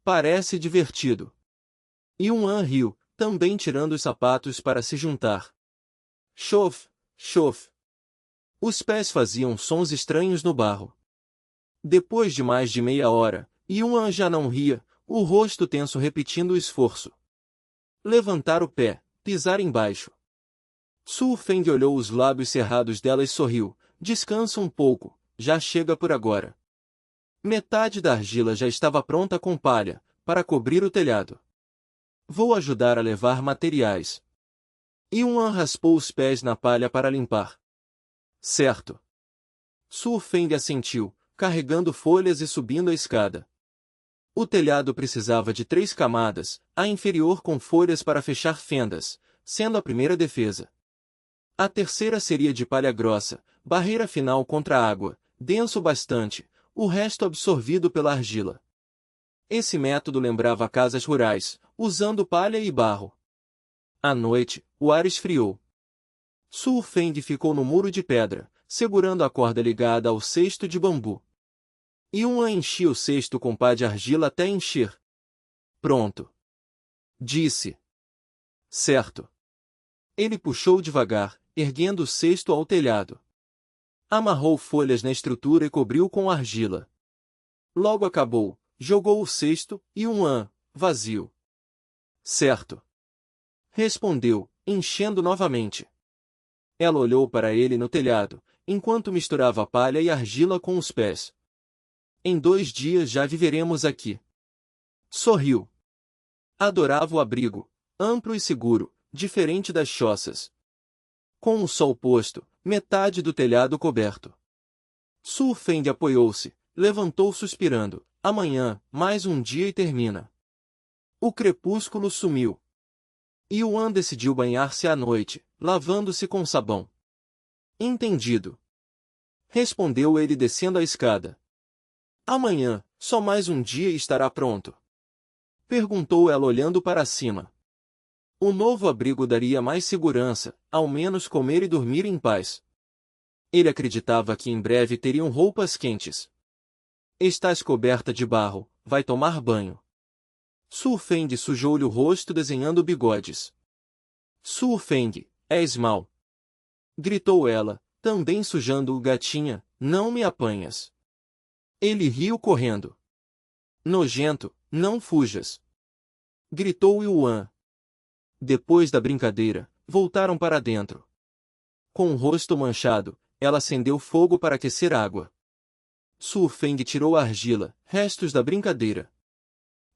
Parece divertido. Yuan riu, também tirando os sapatos para se juntar. Chof, chof. Os pés faziam sons estranhos no barro. Depois de mais de meia hora, Yuan já não ria, o rosto tenso repetindo o esforço. Levantar o pé, pisar embaixo. Su Feng olhou os lábios cerrados dela e sorriu. Descansa um pouco, já chega por agora. Metade da argila já estava pronta com palha, para cobrir o telhado. Vou ajudar a levar materiais. Yuan raspou os pés na palha para limpar. Certo. Su Feng assentiu, carregando folhas e subindo a escada. O telhado precisava de 3 camadas, a inferior com folhas para fechar fendas, sendo a primeira defesa. A terceira seria de palha grossa, barreira final contra a água, denso bastante, o resto absorvido pela argila. Esse método lembrava casas rurais, usando palha e barro. À noite, o ar esfriou. Su Feng ficou no muro de pedra, segurando a corda ligada ao cesto de bambu. Yuan enchia o cesto com pá de argila até encher. Pronto. Disse. Certo. Ele puxou devagar, erguendo o cesto ao telhado. Amarrou folhas na estrutura e cobriu com argila. Logo acabou, jogou o cesto, e vazio. Certo. Respondeu, enchendo novamente. Ela olhou para ele no telhado, enquanto misturava palha e argila com os pés. Em 2 dias já viveremos aqui. Sorriu. Adorava o abrigo, amplo e seguro, diferente das choças. Com o sol posto, metade do telhado coberto. Su Feng apoiou-se, levantou suspirando. Amanhã, mais um dia e termina. O crepúsculo sumiu. Yuan decidiu banhar-se à noite, lavando-se com sabão. Entendido. Respondeu ele descendo a escada. Amanhã, só mais um dia e estará pronto. Perguntou ela olhando para cima. O novo abrigo daria mais segurança, ao menos comer e dormir em paz. Ele acreditava que em breve teriam roupas quentes. Estás coberta de barro, vai tomar banho. Su Feng sujou-lhe o rosto desenhando bigodes. Su Feng, és mau. Gritou ela, também sujando-o. Gatinha, não me apanhas. Ele riu correndo. Nojento, não fujas. Gritou Yuan. Depois da brincadeira, voltaram para dentro. Com o rosto manchado, ela acendeu fogo para aquecer água. Su Feng tirou a argila, restos da brincadeira.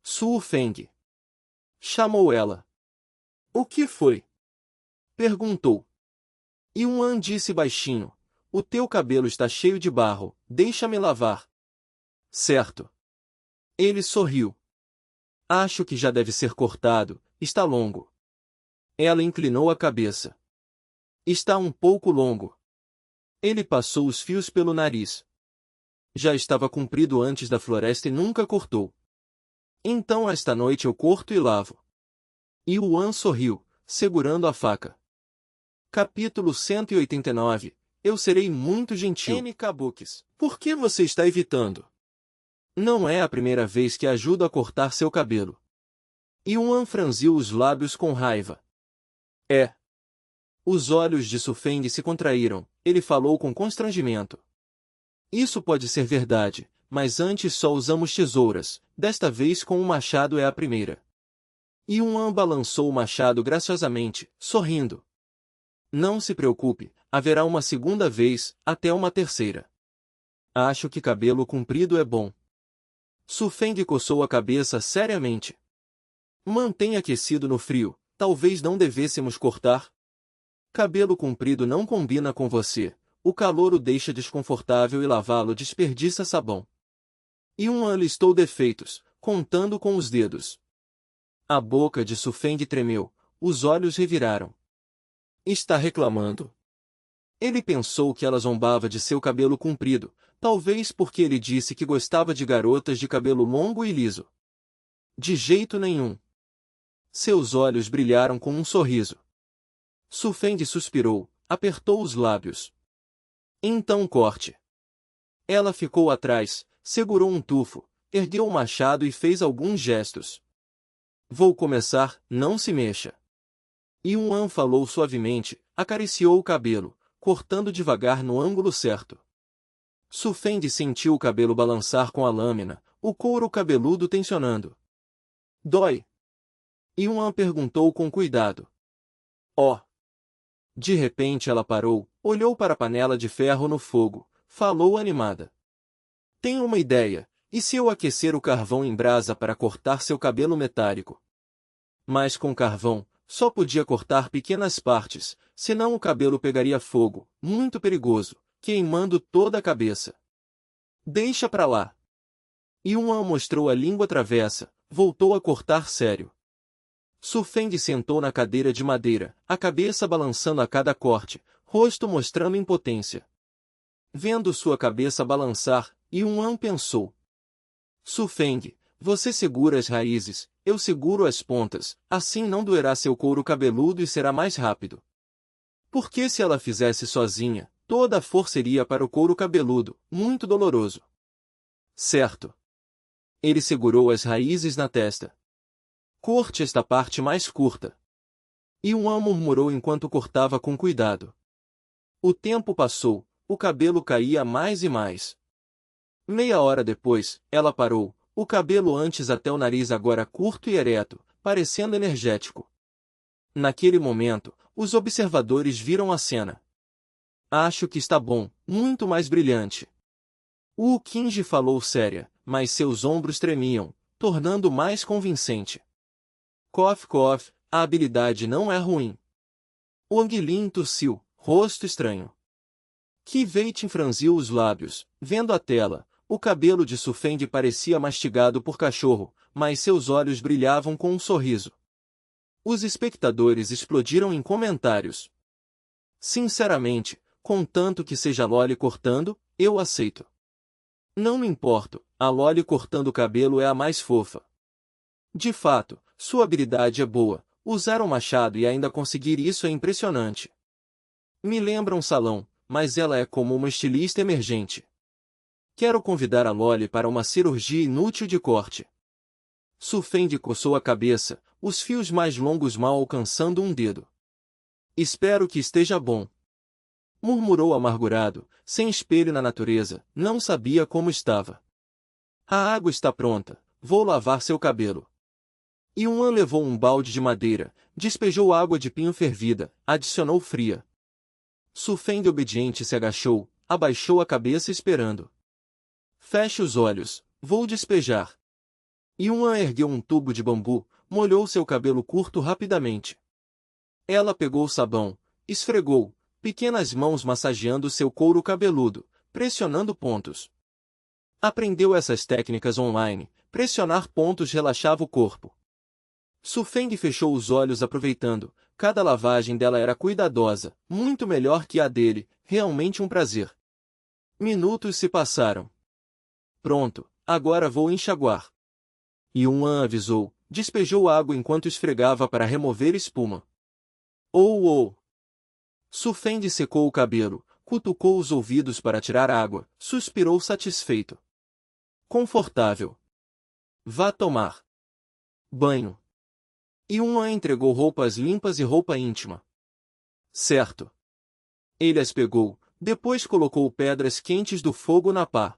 Su Feng. Chamou ela. O que foi? Perguntou. Yuan disse baixinho. O teu cabelo está cheio de barro, deixa-me lavar. Certo. Ele sorriu. Acho que já deve ser cortado, está longo. Ela inclinou a cabeça. Está um pouco longo. Ele passou os fios pelo nariz. Já estava comprido antes da floresta e nunca cortou. Então esta noite eu corto e lavo. Yuan sorriu, segurando a faca. Capítulo 189. Eu serei muito gentil. Kabukis, por que você está evitando? Não é a primeira vez que ajudo a cortar seu cabelo. Yuan franziu os lábios com raiva. É. Os olhos de Su Feng se contraíram, ele falou com constrangimento. Isso pode ser verdade, mas antes só usamos tesouras, desta vez com o machado é a primeira. Yuan balançou o machado graciosamente, sorrindo. Não se preocupe, haverá uma segunda vez, até uma terceira. Acho que cabelo comprido é bom. Su Feng coçou a cabeça seriamente. Mantém aquecido no frio, talvez não devêssemos cortar. Cabelo comprido não combina com você, o calor o deixa desconfortável e lavá-lo desperdiça sabão. Yuan listou defeitos, contando com os dedos. A boca de Su Feng tremeu, os olhos reviraram. Está reclamando? Ele pensou que ela zombava de seu cabelo comprido, talvez porque ele disse que gostava de garotas de cabelo longo e liso. De jeito nenhum. Seus olhos brilharam com um sorriso. Su Feng suspirou, apertou os lábios. Então corte. Ela ficou atrás, segurou um tufo, ergueu o machado e fez alguns gestos. Vou começar, não se mexa. Yuan falou suavemente, acariciou o cabelo, cortando devagar no ângulo certo. Su Feng sentiu o cabelo balançar com a lâmina, o couro cabeludo tensionando. Dói? Yuan perguntou com cuidado. Oh! De repente ela parou, olhou para a panela de ferro no fogo, falou animada. Tenho uma ideia, e se eu aquecer o carvão em brasa para cortar seu cabelo metálico? Mas com carvão, só podia cortar pequenas partes, senão o cabelo pegaria fogo, muito perigoso, queimando toda a cabeça. Deixa pra lá. Yuan mostrou a língua travessa, voltou a cortar sério. Su Feng sentou na cadeira de madeira, a cabeça balançando a cada corte, rosto mostrando impotência. Vendo sua cabeça balançar, Yuan pensou. Su Feng, você segura as raízes, eu seguro as pontas, assim não doerá seu couro cabeludo e será mais rápido. Porque se ela fizesse sozinha, toda a força iria para o couro cabeludo, muito doloroso. Certo. Ele segurou as raízes na testa. Corte esta parte mais curta. Yuan murmurou enquanto cortava com cuidado. O tempo passou, o cabelo caía mais e mais. Meia hora depois, ela parou, o cabelo antes até o nariz agora curto e ereto, parecendo energético. Naquele momento, os observadores viram a cena. Acho que está bom, muito mais brilhante. Wu Qingji falou séria, mas seus ombros tremiam, tornando mais convincente. Cof, cof, a habilidade não é ruim. Wang Lin tossiu, rosto estranho. Qi Weiqing franziu os lábios, vendo a tela. O cabelo de Su Feng parecia mastigado por cachorro, mas seus olhos brilhavam com um sorriso. Os espectadores explodiram em comentários. Sinceramente, contanto que seja Loli cortando, eu aceito. Não me importo, a Loli cortando o cabelo é a mais fofa. De fato, sua habilidade é boa, usar um machado e ainda conseguir isso é impressionante. Me lembra um salão, mas ela é como uma estilista emergente. Quero convidar a Loli para uma cirurgia inútil de corte. Su Feng coçou a cabeça, os fios mais longos mal alcançando um dedo. Espero que esteja bom. Murmurou amargurado, sem espelho na natureza, não sabia como estava. A água está pronta, vou lavar seu cabelo. Yuan levou um balde de madeira, despejou água de pinho fervida, adicionou fria. Su Feng obediente se agachou, abaixou a cabeça esperando. Feche os olhos, vou despejar. Yuan ergueu um tubo de bambu, molhou seu cabelo curto rapidamente. Ela pegou o sabão, esfregou, pequenas mãos massageando seu couro cabeludo, pressionando pontos. Aprendeu essas técnicas online, pressionar pontos relaxava o corpo. Su Feng fechou os olhos aproveitando, cada lavagem dela era cuidadosa, muito melhor que a dele, realmente um prazer. Minutos se passaram. Pronto, agora vou enxaguar. Yuan avisou, despejou água enquanto esfregava para remover espuma. Oh! Su Feng secou o cabelo, cutucou os ouvidos para tirar água, suspirou satisfeito. Confortável. Vá tomar banho. Yuan entregou roupas limpas e roupa íntima. Certo. Ele as pegou, depois colocou pedras quentes do fogo na pá.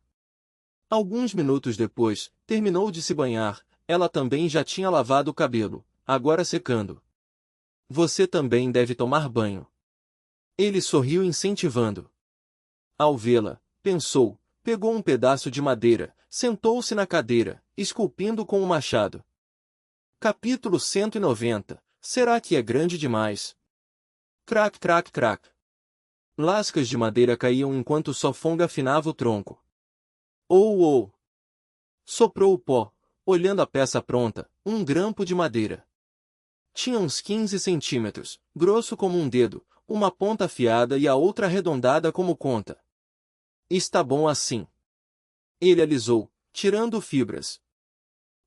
Alguns minutos depois, terminou de se banhar, ela também já tinha lavado o cabelo, agora secando. Você também deve tomar banho. Ele sorriu incentivando. Ao vê-la, pensou, pegou um pedaço de madeira, sentou-se na cadeira, esculpindo com o machado. Capítulo 190. Será que é grande demais? Crac, crac, crac. Lascas de madeira caíam enquanto Su Feng afinava o tronco. Oh! Soprou o pó, olhando a peça pronta, um grampo de madeira. Tinha uns 15 centímetros, grosso como um dedo, uma ponta afiada e a outra arredondada como conta. Está bom assim. Ele alisou, tirando fibras.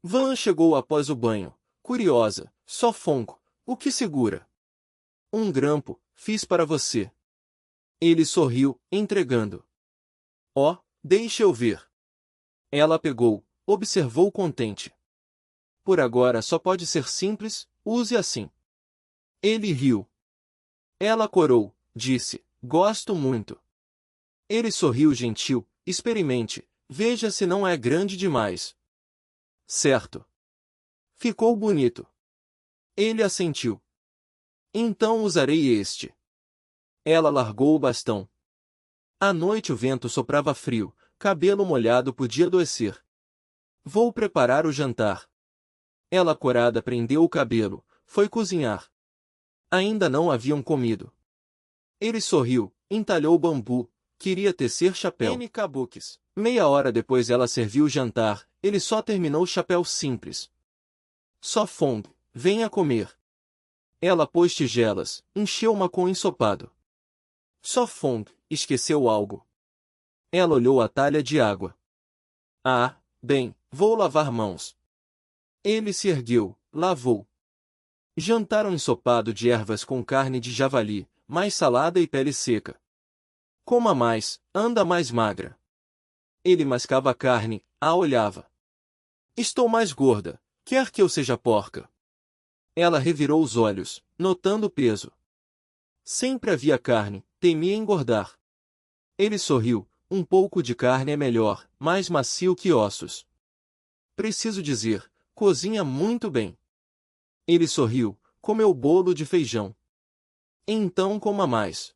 Van chegou após o banho, curiosa. Su Feng, o que segura? Um grampo, fiz para você. Ele sorriu, entregando. Oh, deixa eu ver. Ela pegou, observou contente. Por agora só pode ser simples, use assim. Ele riu. Ela corou, disse, gosto muito. Ele sorriu gentil, experimente, veja se não é grande demais. Certo. Ficou bonito. Ele assentiu. Então usarei este. Ela largou o bastão. À noite o vento soprava frio, cabelo molhado podia adoecer. Vou preparar o jantar. Ela corada prendeu o cabelo, foi cozinhar. Ainda não haviam comido. Ele sorriu, entalhou o bambu, queria tecer chapéu. N kabuquis. Meia hora depois ela serviu o jantar, ele só terminou o chapéu simples. Su Feng, venha comer. Ela pôs tigelas, encheu uma com ensopado. Su Feng, esqueceu algo. Ela olhou a talha de água. Ah, bem, vou lavar mãos. Ele se ergueu, lavou. Jantaram ensopado de ervas com carne de javali, mais salada e pele seca. Coma mais, anda mais magra. Ele mascava a carne, a olhava. Estou mais gorda, quer que eu seja porca? Ela revirou os olhos, notando o peso. Sempre havia carne, temia engordar. Ele sorriu, um pouco de carne é melhor, mais macio que ossos. Preciso dizer, cozinha muito bem. Ele sorriu, comeu bolo de feijão. Então coma mais.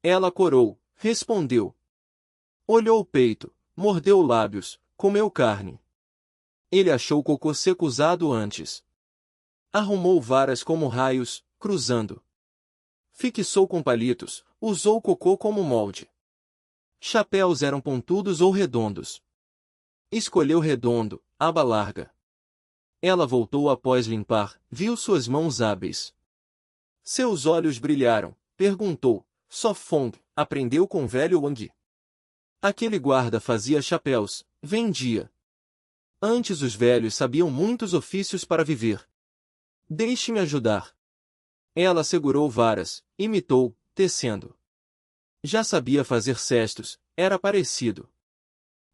Ela corou, respondeu. Olhou o peito, mordeu lábios, comeu carne. Ele achou cocô seco usado antes. Arrumou varas como raios, cruzando. Fixou com palitos, usou cocô como molde. Chapéus eram pontudos ou redondos. Escolheu redondo, aba larga. Ela voltou após limpar, viu suas mãos hábeis. Seus olhos brilharam, perguntou, Sofong, aprendeu com velho Wang? Aquele guarda fazia chapéus, vendia. Antes os velhos sabiam muitos ofícios para viver. Deixe-me ajudar. Ela segurou varas, imitou, tecendo. Já sabia fazer cestos, era parecido.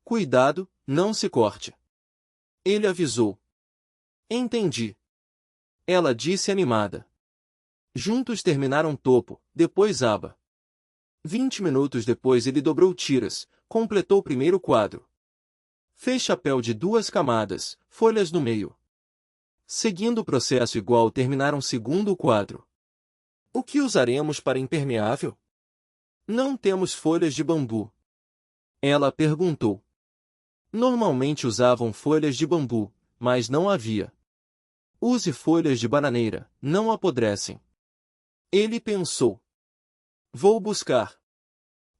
Cuidado, não se corte. Ele avisou. Entendi. Ela disse animada. Juntos terminaram topo, depois aba. 20 minutos depois ele dobrou tiras, completou o primeiro quadro. Fez chapéu de 2 camadas, folhas no meio. Seguindo o processo igual terminaram segundo quadro. O que usaremos para impermeável? Não temos folhas de bambu. Ela perguntou. Normalmente usavam folhas de bambu, mas não havia. Use folhas de bananeira, não apodrecem. Ele pensou. Vou buscar.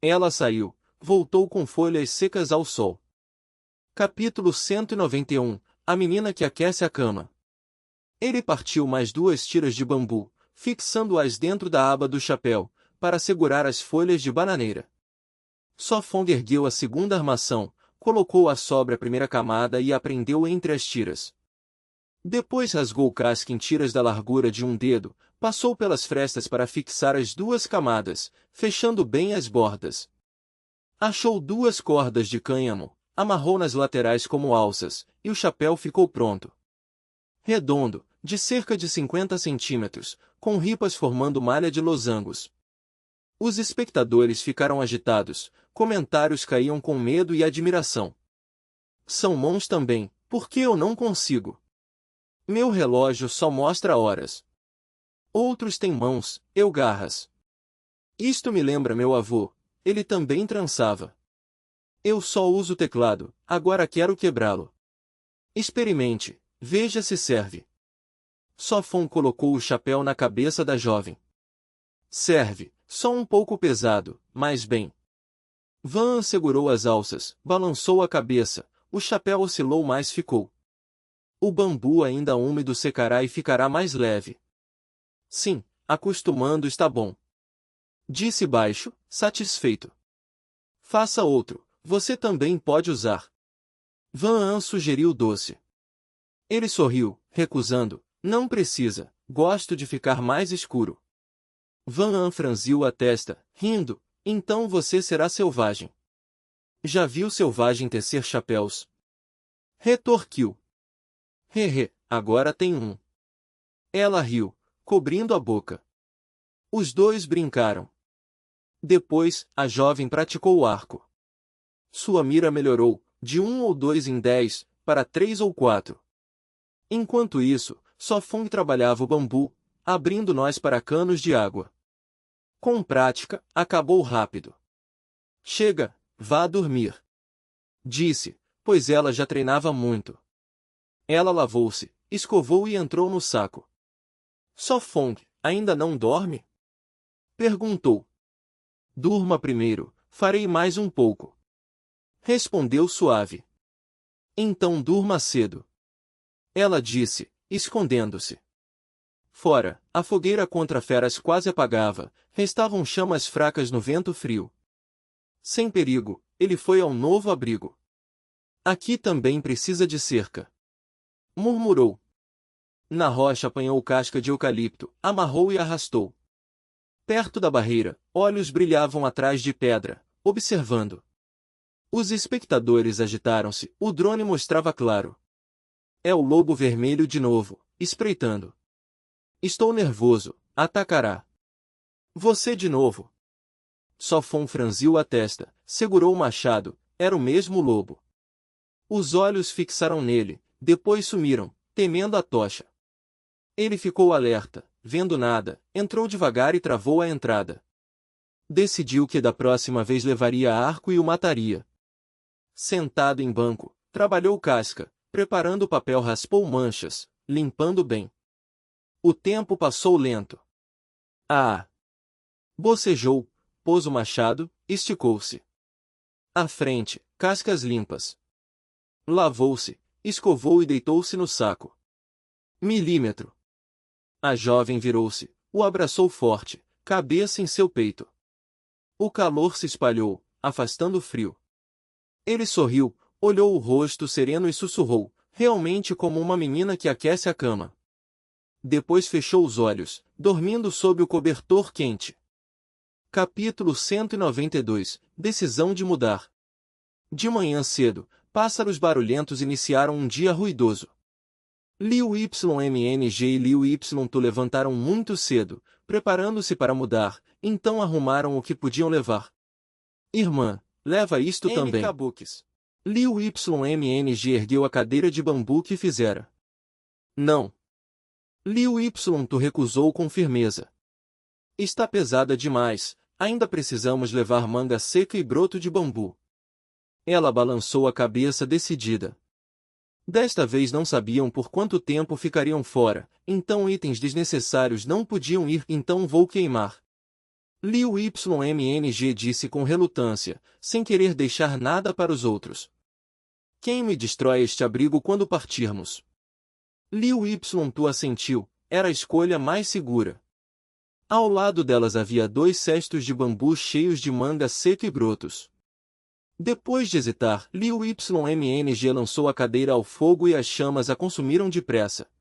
Ela saiu, voltou com folhas secas ao sol. Capítulo 191. A menina que aquece a cama. Ele partiu mais 2 tiras de bambu, fixando-as dentro da aba do chapéu, para segurar as folhas de bananeira. Sofong ergueu a segunda armação, colocou sobre a primeira camada e a prendeu entre as tiras. Depois rasgou o casco em tiras da largura de um dedo, passou pelas frestas para fixar as 2 camadas, fechando bem as bordas. Achou 2 cordas de cânhamo, amarrou nas laterais como alças, e o chapéu ficou pronto. Redondo, de cerca de 50 centímetros, com ripas formando malha de losangos. Os espectadores ficaram agitados, comentários caíam com medo e admiração. São mãos também, por que eu não consigo? Meu relógio só mostra horas. Outros têm mãos, eu garras. Isto me lembra meu avô, ele também trançava. Eu só uso o teclado, agora quero quebrá-lo. Experimente, veja se serve. Sofong colocou o chapéu na cabeça da jovem. Serve, só um pouco pesado, mas bem. Van segurou as alças, balançou a cabeça, o chapéu oscilou mas ficou. O bambu ainda úmido secará e ficará mais leve. Sim, acostumando está bom. Disse baixo, satisfeito. Faça outro, você também pode usar. Van sugeriu doce. Ele sorriu, recusando, não precisa, gosto de ficar mais escuro. Van franziu a testa, rindo, então você será selvagem. Já viu selvagem tecer chapéus? Retorquiu. Hehe, agora tem um. Ela riu, cobrindo a boca. Os dois brincaram. Depois, a jovem praticou o arco. Sua mira melhorou, de 1 ou 2 em 10, para 3 ou 4. Enquanto isso, Sofong trabalhava o bambu, abrindo nós para canos de água. Com prática, acabou rápido. Chega, vá dormir. Disse, pois ela já treinava muito. Ela lavou-se, escovou e entrou no saco. Sofong, ainda não dorme? Perguntou. Durma primeiro, farei mais um pouco. Respondeu suave. Então durma cedo. Ela disse, escondendo-se. Fora, a fogueira contra feras quase apagava, restavam chamas fracas no vento frio. Sem perigo, ele foi ao novo abrigo. Aqui também precisa de cerca. Murmurou. Na rocha apanhou casca de eucalipto, amarrou e arrastou. Perto da barreira, olhos brilhavam atrás de pedra, observando. Os espectadores agitaram-se, o drone mostrava claro. É o lobo vermelho de novo, espreitando. Estou nervoso, atacará. Você de novo. Sofong franziu a testa, segurou o machado, era o mesmo lobo. Os olhos fixaram nele, depois sumiram, temendo a tocha. Ele ficou alerta, vendo nada, entrou devagar e travou a entrada. Decidiu que da próxima vez levaria arco e o mataria. Sentado em banco, trabalhou casca, preparando o papel, raspou manchas, limpando bem. O tempo passou lento. Ah! Bocejou, pôs o machado, esticou-se. À frente, cascas limpas. Lavou-se, escovou e deitou-se no saco. Milímetro. A jovem virou-se, o abraçou forte, cabeça em seu peito. O calor se espalhou, afastando o frio. Ele sorriu, olhou o rosto sereno e sussurrou, realmente como uma menina que aquece a cama. Depois fechou os olhos, dormindo sob o cobertor quente. Capítulo 192 – Decisão de mudar. De manhã cedo, pássaros barulhentos iniciaram um dia ruidoso. Liu YMNG e Liu YTu levantaram muito cedo, preparando-se para mudar, então arrumaram o que podiam levar. Irmã, leva isto também. Kabuquis. Liu YMNG ergueu a cadeira de bambu que fizera. Não. Liu YTu recusou com firmeza. Está pesada demais, ainda precisamos levar manga seca e broto de bambu. Ela balançou a cabeça decidida. Desta vez não sabiam por quanto tempo ficariam fora, então itens desnecessários não podiam ir, então vou queimar. Liu YMNG disse com relutância, sem querer deixar nada para os outros. Quem me destrói este abrigo quando partirmos? Liu YTu assentiu, era a escolha mais segura. Ao lado delas havia 2 cestos de bambu cheios de manga seca e brotos. Depois de hesitar, Liu YMNG lançou a cadeira ao fogo e as chamas a consumiram depressa.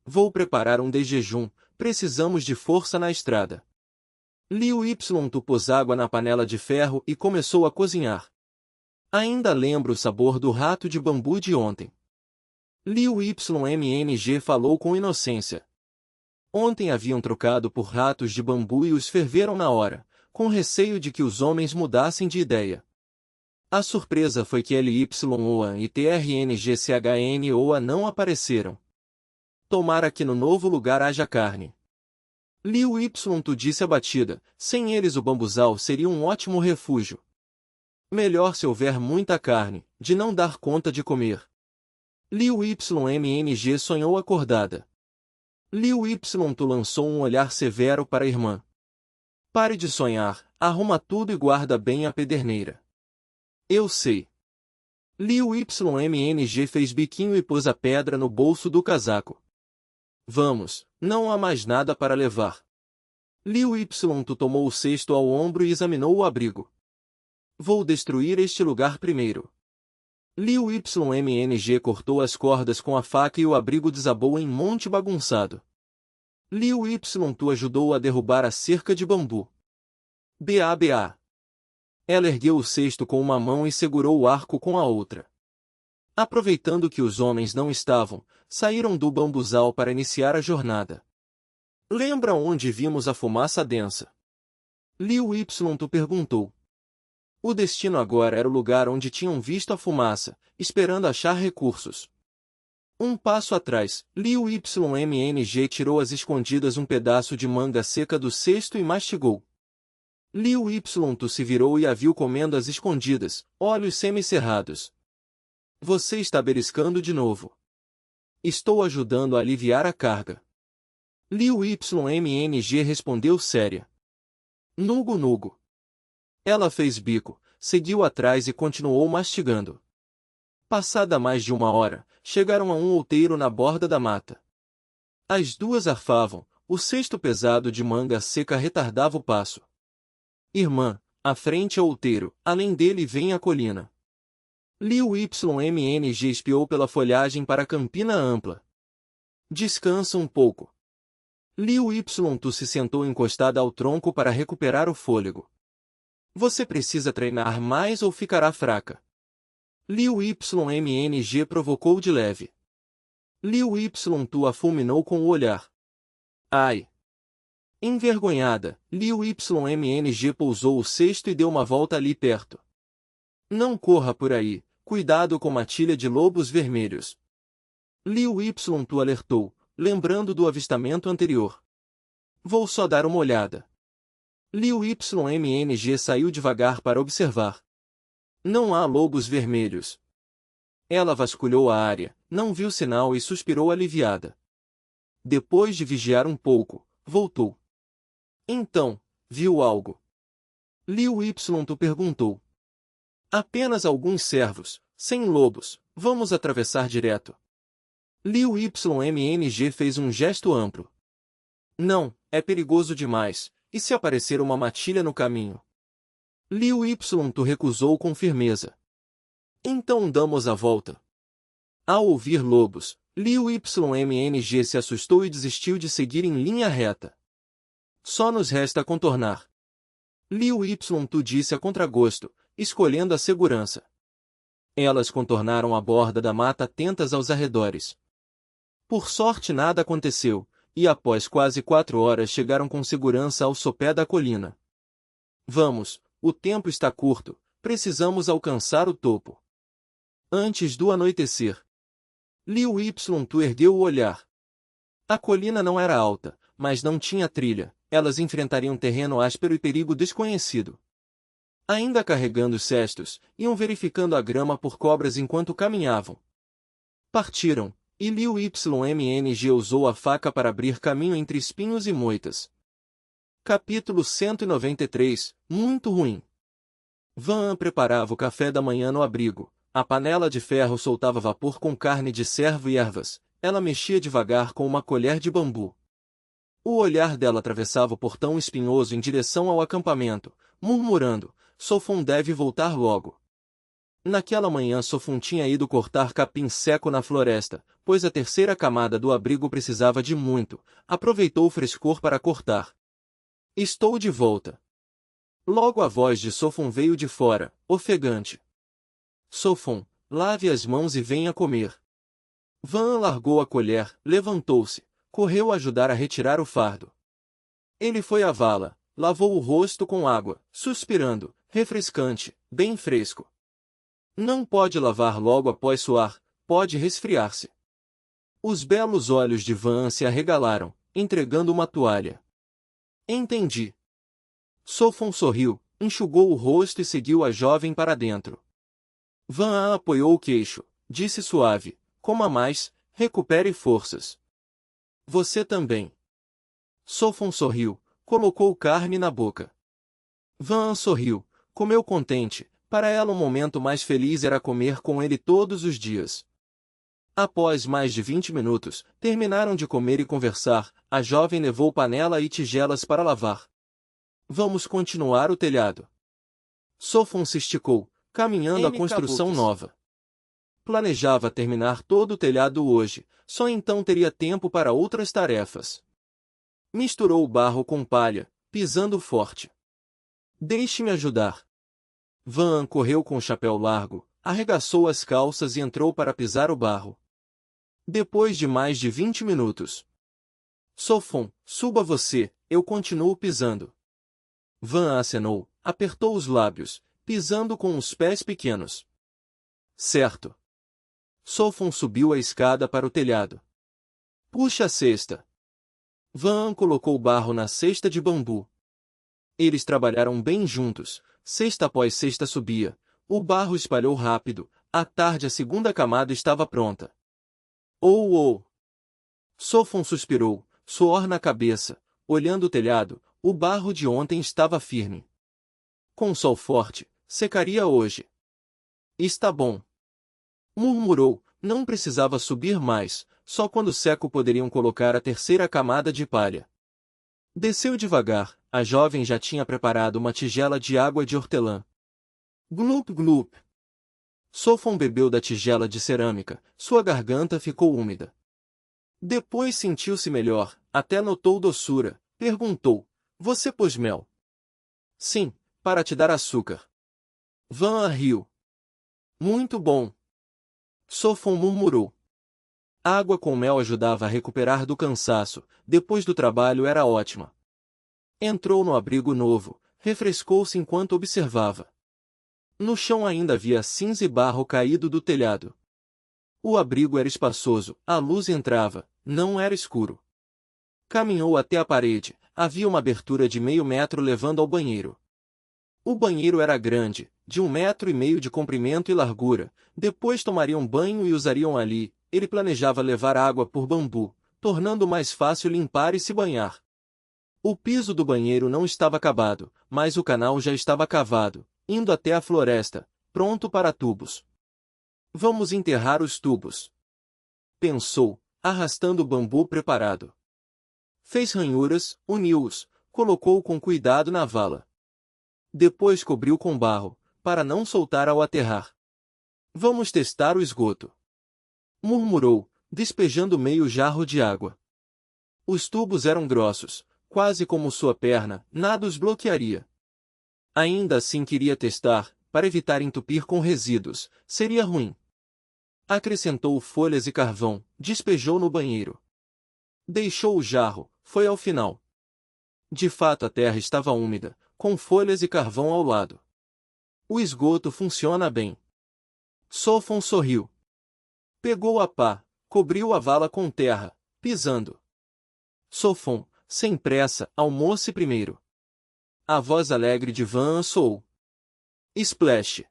Vou preparar um desjejum, precisamos de força na estrada. Liu YTu pôs água na panela de ferro e começou a cozinhar. Ainda lembro o sabor do rato de bambu de ontem. Liu YMNG falou com inocência. Ontem haviam trocado por ratos de bambu e os ferveram na hora, com receio de que os homens mudassem de ideia. A surpresa foi que LYOA e TRNGCHNOA não apareceram. Tomara que no novo lugar haja carne. Liu YTu disse abatida, sem eles o bambuzal seria um ótimo refúgio. Melhor se houver muita carne, de não dar conta de comer. Liu YMNG sonhou acordada. Liu YTu lançou um olhar severo para a irmã. Pare de sonhar, arruma tudo e guarda bem a pederneira. Eu sei. Liu YMNG fez biquinho e pôs a pedra no bolso do casaco. Vamos, não há mais nada para levar. Liu YTu tomou o cesto ao ombro e examinou o abrigo. Vou destruir este lugar primeiro. Liu YMNG cortou as cordas com a faca e o abrigo desabou em monte bagunçado. Liu YTu ajudou a derrubar a cerca de bambu. Ba. Ela ergueu o cesto com uma mão e segurou o arco com a outra. Aproveitando que os homens não estavam, saíram do bambuzal para iniciar a jornada. Lembra onde vimos a fumaça densa? Liu YTu perguntou. O destino agora era o lugar onde tinham visto a fumaça, esperando achar recursos. Um passo atrás, Liu YMNG tirou às escondidas um pedaço de manga seca do cesto e mastigou. Liu YTu se virou e a viu comendo às escondidas, olhos semicerrados. Você está beliscando de novo. Estou ajudando a aliviar a carga. Liu YMNG respondeu séria. Nugo. Ela fez bico, seguiu atrás e continuou mastigando. Passada mais de 1 hora, chegaram a um outeiro na borda da mata. As duas arfavam, o cesto pesado de manga seca retardava o passo. Irmã, à frente é o outeiro, além dele vem a colina. Liu YMNG espiou pela folhagem para a campina ampla. Descansa um pouco. Liu YTu se sentou encostada ao tronco para recuperar o fôlego. Você precisa treinar mais ou ficará fraca. Liu YMNG provocou de leve. Liu YTu a fulminou com o olhar. Ai! Envergonhada, Liu YMNG pousou o cesto e deu uma volta ali perto. Não corra por aí, cuidado com matilha de lobos vermelhos. Liu YTu alertou, lembrando do avistamento anterior. Vou só dar uma olhada. Liu Ymng saiu devagar para observar. Não há lobos vermelhos. Ela vasculhou a área, não viu sinal e suspirou aliviada. Depois de vigiar um pouco, voltou. Então, viu algo? Liu Ytu perguntou. Apenas alguns cervos, sem lobos, vamos atravessar direto. Liu Ymng fez um gesto amplo. Não, é perigoso demais, e se aparecer uma matilha no caminho? Liu Ytu recusou com firmeza. Então damos a volta. Ao ouvir lobos, Liu Ymng se assustou e desistiu de seguir em linha reta. Só nos resta contornar. Liu Ytu disse a contragosto, escolhendo a segurança. Elas contornaram a borda da mata atentas aos arredores. Por sorte nada aconteceu, e após quase 4 horas chegaram com segurança ao sopé da colina. Vamos, o tempo está curto, precisamos alcançar o topo. Antes do anoitecer. Liu Ytu ergueu o olhar. A colina não era alta, mas não tinha trilha, elas enfrentariam terreno áspero e perigo desconhecido. Ainda carregando os cestos, iam verificando a grama por cobras enquanto caminhavam. Partiram, e Liu Ymng usou a faca para abrir caminho entre espinhos e moitas. Capítulo 193, muito ruim. Van preparava o café da manhã no abrigo. A panela de ferro soltava vapor com carne de cervo e ervas. Ela mexia devagar com uma colher de bambu. O olhar dela atravessava o portão espinhoso em direção ao acampamento, murmurando, Sofon deve voltar logo. Naquela manhã Sofon tinha ido cortar capim seco na floresta, pois a terceira camada do abrigo precisava de muito. Aproveitou o frescor para cortar. Estou de volta. Logo a voz de Sofon veio de fora, ofegante. Sofon, lave as mãos e venha comer. Van largou a colher, levantou-se, correu ajudar a retirar o fardo. Ele foi à vala, lavou o rosto com água, suspirando, refrescante, bem fresco. Não pode lavar logo após suar, pode resfriar-se. Os belos olhos de Van se arregalaram, entregando uma toalha. Entendi. Sofon sorriu, enxugou o rosto e seguiu a jovem para dentro. Van apoiou o queixo, disse suave, coma mais, recupere forças. Você também. Sofon sorriu, colocou carne na boca. Van sorriu, comeu contente, para ela o momento mais feliz era comer com ele todos os dias. Após mais de 20 minutos, terminaram de comer e conversar, a jovem levou panela e tigelas para lavar. Vamos continuar o telhado. Sofon se esticou, caminhando à construção nova. Planejava terminar todo o telhado hoje, só então teria tempo para outras tarefas. Misturou o barro com palha, pisando forte. Deixe-me ajudar. Van correu com o chapéu largo, arregaçou as calças e entrou para pisar o barro. Depois de mais de 20 minutos. Sofon, suba você, eu continuo pisando. Van acenou, apertou os lábios, pisando com os pés pequenos. Certo. Sofon subiu a escada para o telhado. Puxa a cesta. Van colocou barro na cesta de bambu. Eles trabalharam bem juntos, cesta após cesta subia, o barro espalhou rápido, à tarde a segunda camada estava pronta. Oh! Sofon suspirou, suor na cabeça, olhando o telhado, o barro de ontem estava firme. Com sol forte, secaria hoje. Está bom. Murmurou, não precisava subir mais, só quando seco poderiam colocar a terceira camada de palha. Desceu devagar, a jovem já tinha preparado uma tigela de água de hortelã. Glup glup. Sofon bebeu da tigela de cerâmica, sua garganta ficou úmida. Depois sentiu-se melhor, até notou doçura, perguntou, você pôs mel? Sim, para te dar açúcar. Van riu. Muito bom. Sofon murmurou. Água com mel ajudava a recuperar do cansaço, depois do trabalho era ótima. Entrou no abrigo novo, refrescou-se enquanto observava. No chão ainda havia cinza e barro caído do telhado. O abrigo era espaçoso, a luz entrava, não era escuro. Caminhou até a parede, havia uma abertura de meio metro levando ao banheiro. O banheiro era grande, de 1,5 metros de comprimento e largura. Depois tomariam banho e usariam ali. Ele planejava levar água por bambu, tornando mais fácil limpar e se banhar. O piso do banheiro não estava acabado, mas o canal já estava cavado, indo até a floresta, pronto para tubos. Vamos enterrar os tubos, pensou, arrastando o bambu preparado. Fez ranhuras, uniu-os, colocou com cuidado na vala. Depois cobriu com barro, para não soltar ao aterrar. Vamos testar o esgoto, murmurou, despejando meio jarro de água. Os tubos eram grossos, quase como sua perna, nada os bloquearia. Ainda assim queria testar, para evitar entupir com resíduos, seria ruim. Acrescentou folhas e carvão, despejou no banheiro. Deixou o jarro, foi ao final. De fato a terra estava úmida, com folhas e carvão ao lado. O esgoto funciona bem. Sofon sorriu. Pegou a pá, cobriu a vala com terra, pisando. Sofon, sem pressa, almoce primeiro. A voz alegre de Van soou. Splash.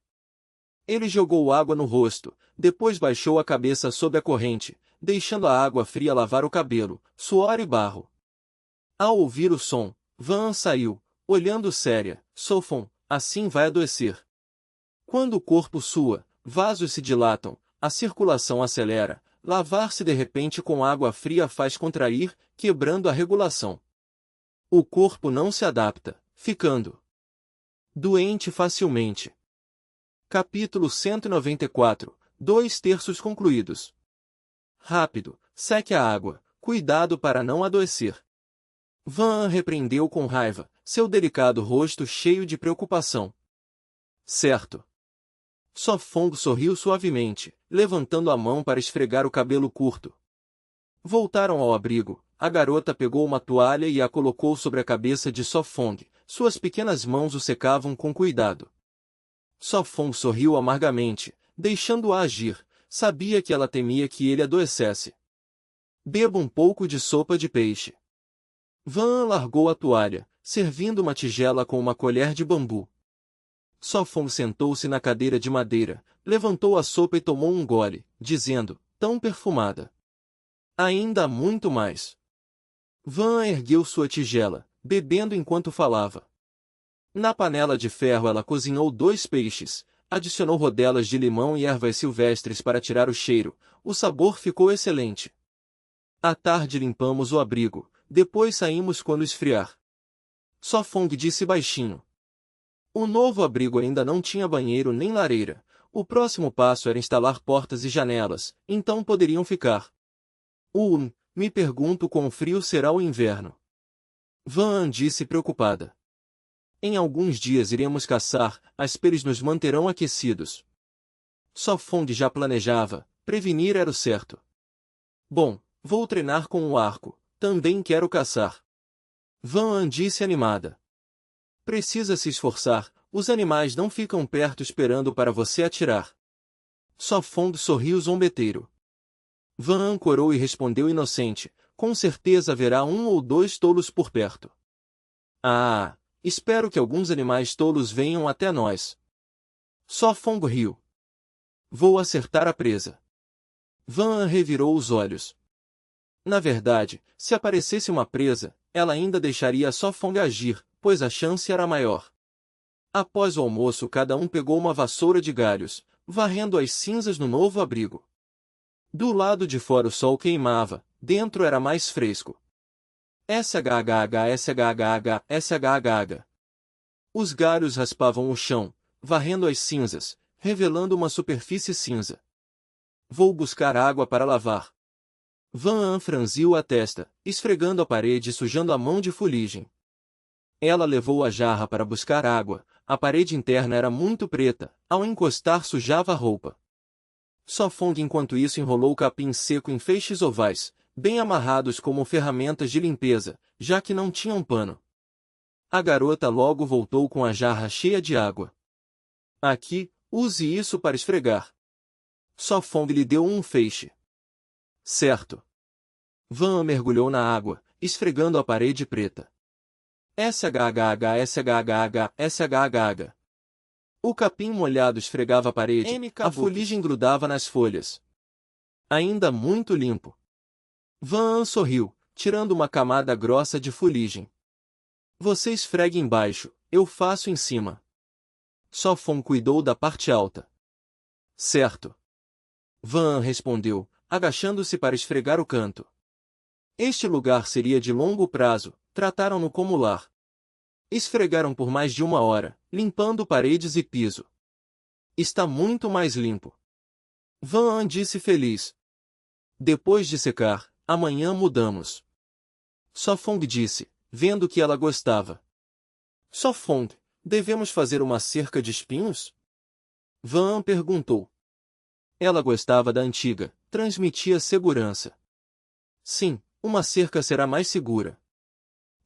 Ele jogou água no rosto, depois baixou a cabeça sob a corrente, deixando a água fria lavar o cabelo, suor e barro. Ao ouvir o som, Van saiu, olhando séria. Sofon, assim vai adoecer. Quando o corpo sua, vasos se dilatam, a circulação acelera, lavar-se de repente com água fria faz contrair, quebrando a regulação. O corpo não se adapta, ficando doente facilmente. Capítulo 194, 2/3 concluídos. Rápido, seque a água, cuidado para não adoecer. Van repreendeu com raiva, seu delicado rosto cheio de preocupação. Certo. Sofong sorriu suavemente, levantando a mão para esfregar o cabelo curto. Voltaram ao abrigo, a garota pegou uma toalha e a colocou sobre a cabeça de Sofong, suas pequenas mãos o secavam com cuidado. Sofong sorriu amargamente, deixando-a agir, sabia que ela temia que ele adoecesse. Beba um pouco de sopa de peixe. Van largou a toalha, servindo uma tigela com uma colher de bambu. Sofong sentou-se na cadeira de madeira, levantou a sopa e tomou um gole, dizendo, tão perfumada. Ainda há muito mais. Van ergueu sua tigela, bebendo enquanto falava. Na panela de ferro ela cozinhou 2 peixes, adicionou rodelas de limão e ervas silvestres para tirar o cheiro, o sabor ficou excelente. À tarde limpamos o abrigo, depois saímos quando esfriar. Sofong disse baixinho. O novo abrigo ainda não tinha banheiro nem lareira, o próximo passo era instalar portas e janelas, então poderiam ficar. Me pergunto quão frio será o inverno. Van disse preocupada. Em alguns dias iremos caçar, as peles nos manterão aquecidos. Sofong já planejava, prevenir era o certo. Bom, vou treinar com o arco, também quero caçar. Van disse animada. Precisa se esforçar, os animais não ficam perto esperando para você atirar. Sofong sorriu zombeteiro. Van ancorou e respondeu inocente, com certeza haverá 1 ou 2 tolos por perto. Ah! Espero que alguns animais tolos venham até nós. Sofong riu. Vou acertar a presa. Van revirou os olhos. Na verdade, se aparecesse uma presa, ela ainda deixaria Sofong agir, pois a chance era maior. Após o almoço cada um pegou uma vassoura de galhos, varrendo as cinzas no novo abrigo. Do lado de fora o sol queimava, dentro era mais fresco. SHHH. Os galhos raspavam o chão, varrendo as cinzas, revelando uma superfície cinza. Vou buscar água para lavar. Van franziu a testa, esfregando a parede e sujando a mão de fuligem. Ela levou a jarra para buscar água, a parede interna era muito preta, ao encostar sujava a roupa. Sofong enquanto isso enrolou o capim seco em feixes ovais, bem amarrados como ferramentas de limpeza, já que não tinham pano. A garota logo voltou com a jarra cheia de água. Aqui, use isso para esfregar. Sofong lhe deu um feixe. Certo. Van mergulhou na água, esfregando a parede preta. SHHH. O capim molhado esfregava a parede, a fuligem grudava nas folhas. Ainda muito limpo. Van sorriu, tirando uma camada grossa de fuligem. Você esfrega embaixo, eu faço em cima. Sofon cuidou da parte alta. Certo. Van respondeu, agachando-se para esfregar o canto. Este lugar seria de longo prazo, trataram-no como lar. Esfregaram por mais de 1 hora, limpando paredes e piso. Está muito mais limpo. Van disse feliz. Depois de secar, amanhã mudamos. Sofong disse, vendo que ela gostava. Sofong, devemos fazer uma cerca de espinhos? Van perguntou. Ela gostava da antiga, transmitia segurança. Sim, uma cerca será mais segura.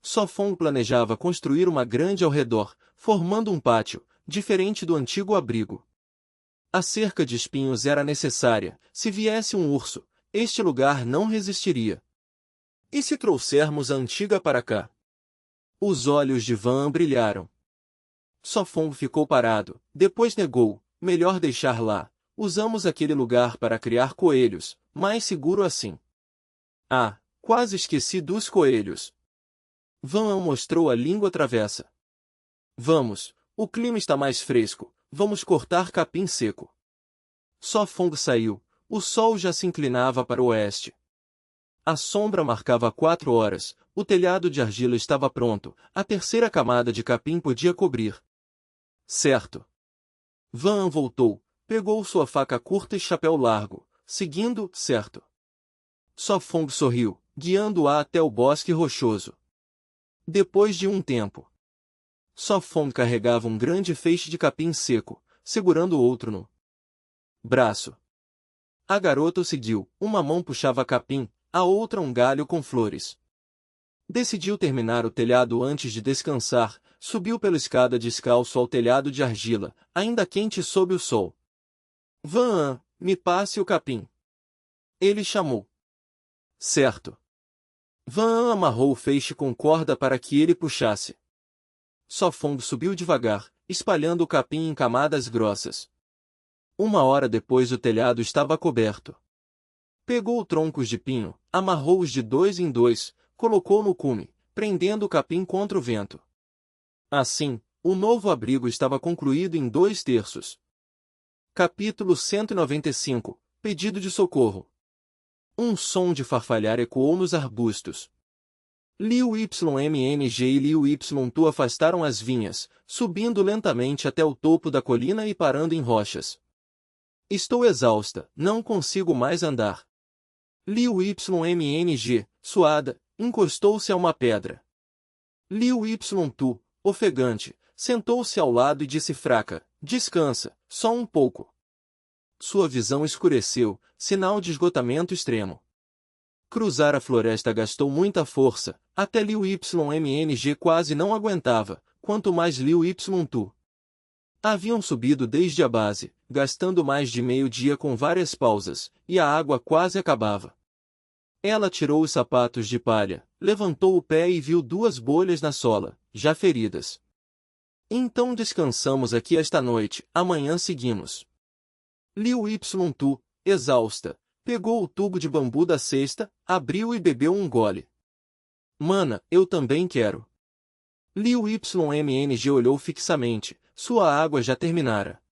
Sofong planejava construir uma grande ao redor, formando um pátio, diferente do antigo abrigo. A cerca de espinhos era necessária, se viesse um urso, este lugar não resistiria. E se trouxermos a antiga para cá? Os olhos de Van brilharam. Sofong ficou parado, depois negou, melhor deixar lá, usamos aquele lugar para criar coelhos, mais seguro assim. Ah, quase esqueci dos coelhos. Van mostrou a língua travessa. Vamos, o clima está mais fresco, vamos cortar capim seco. Sofong saiu, o sol já se inclinava para o oeste. A sombra marcava 4 horas, o telhado de argila estava pronto, a terceira camada de capim podia cobrir. Certo. Van voltou, pegou sua faca curta e chapéu largo, seguindo, certo. Sofong sorriu, guiando-a até o bosque rochoso. Depois de um tempo, Sofong carregava um grande feixe de capim seco, segurando o outro no braço. A garota o seguiu, uma mão puxava capim, a outra um galho com flores. Decidiu terminar o telhado antes de descansar, subiu pela escada descalço ao telhado de argila, ainda quente sob o sol. Van, me passe o capim. Ele chamou. Certo. Van amarrou o feixe com corda para que ele puxasse. Sofong subiu devagar, espalhando o capim em camadas grossas. 1 hora depois o telhado estava coberto. Pegou troncos de pinho, amarrou-os de 2 em 2, colocou no cume, prendendo o capim contra o vento. Assim, o novo abrigo estava concluído em 2/3. Capítulo 195. Pedido de socorro. Um som de farfalhar ecoou nos arbustos. Liu YMNG e Liu Y Tu afastaram as vinhas, subindo lentamente até o topo da colina e parando em rochas. Estou exausta, não consigo mais andar. Liu YMNG, suada, encostou-se a uma pedra. Liu Y Tu, ofegante, sentou-se ao lado e disse fraca, descansa, só um pouco. Sua visão escureceu, sinal de esgotamento extremo. Cruzar a floresta gastou muita força, até Liu YMNG quase não aguentava, quanto mais Liu Y Tu. Haviam subido desde a base, gastando mais de meio dia com várias pausas, e a água quase acabava. Ela tirou os sapatos de palha, levantou o pé e viu 2 bolhas na sola, já feridas. Então descansamos aqui esta noite, amanhã seguimos. Liu Y Tu, exausta, pegou o tubo de bambu da cesta, abriu e bebeu um gole. Mana, eu também quero. Liu YMNG olhou fixamente, sua água já terminara.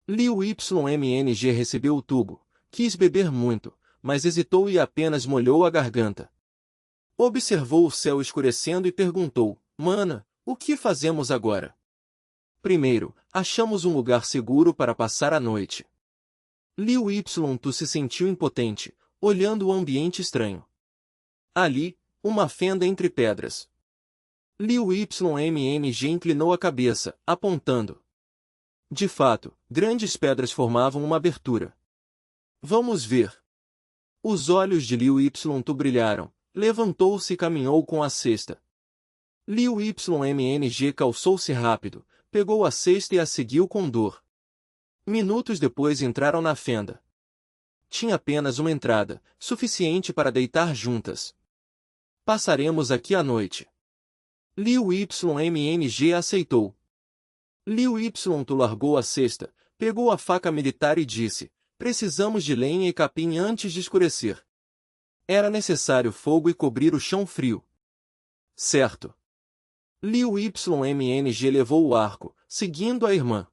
Liu YMNG recebeu o tubo, quis beber muito, mas hesitou e apenas molhou a garganta. Observou o céu escurecendo e perguntou, Mana, o que fazemos agora? Primeiro, achamos um lugar seguro para passar a noite. Liu Y Tu se sentiu impotente, olhando o ambiente estranho. Ali, uma fenda entre pedras. Liu YMNG inclinou a cabeça, apontando. De fato, grandes pedras formavam uma abertura. Vamos ver. Os olhos de Liu Y Tu brilharam, levantou-se e caminhou com a cesta. Liu YMNG calçou-se rápido, pegou a cesta e a seguiu com dor. Minutos depois entraram na fenda. Tinha apenas uma entrada, suficiente para deitar juntas. Passaremos aqui a noite. Liu YMNG aceitou. Liu Y tu largou a cesta, pegou a faca militar e disse: precisamos de lenha e capim antes de escurecer. Era necessário fogo e cobrir o chão frio. Certo. Liu YMNG levou o arco, seguindo a irmã.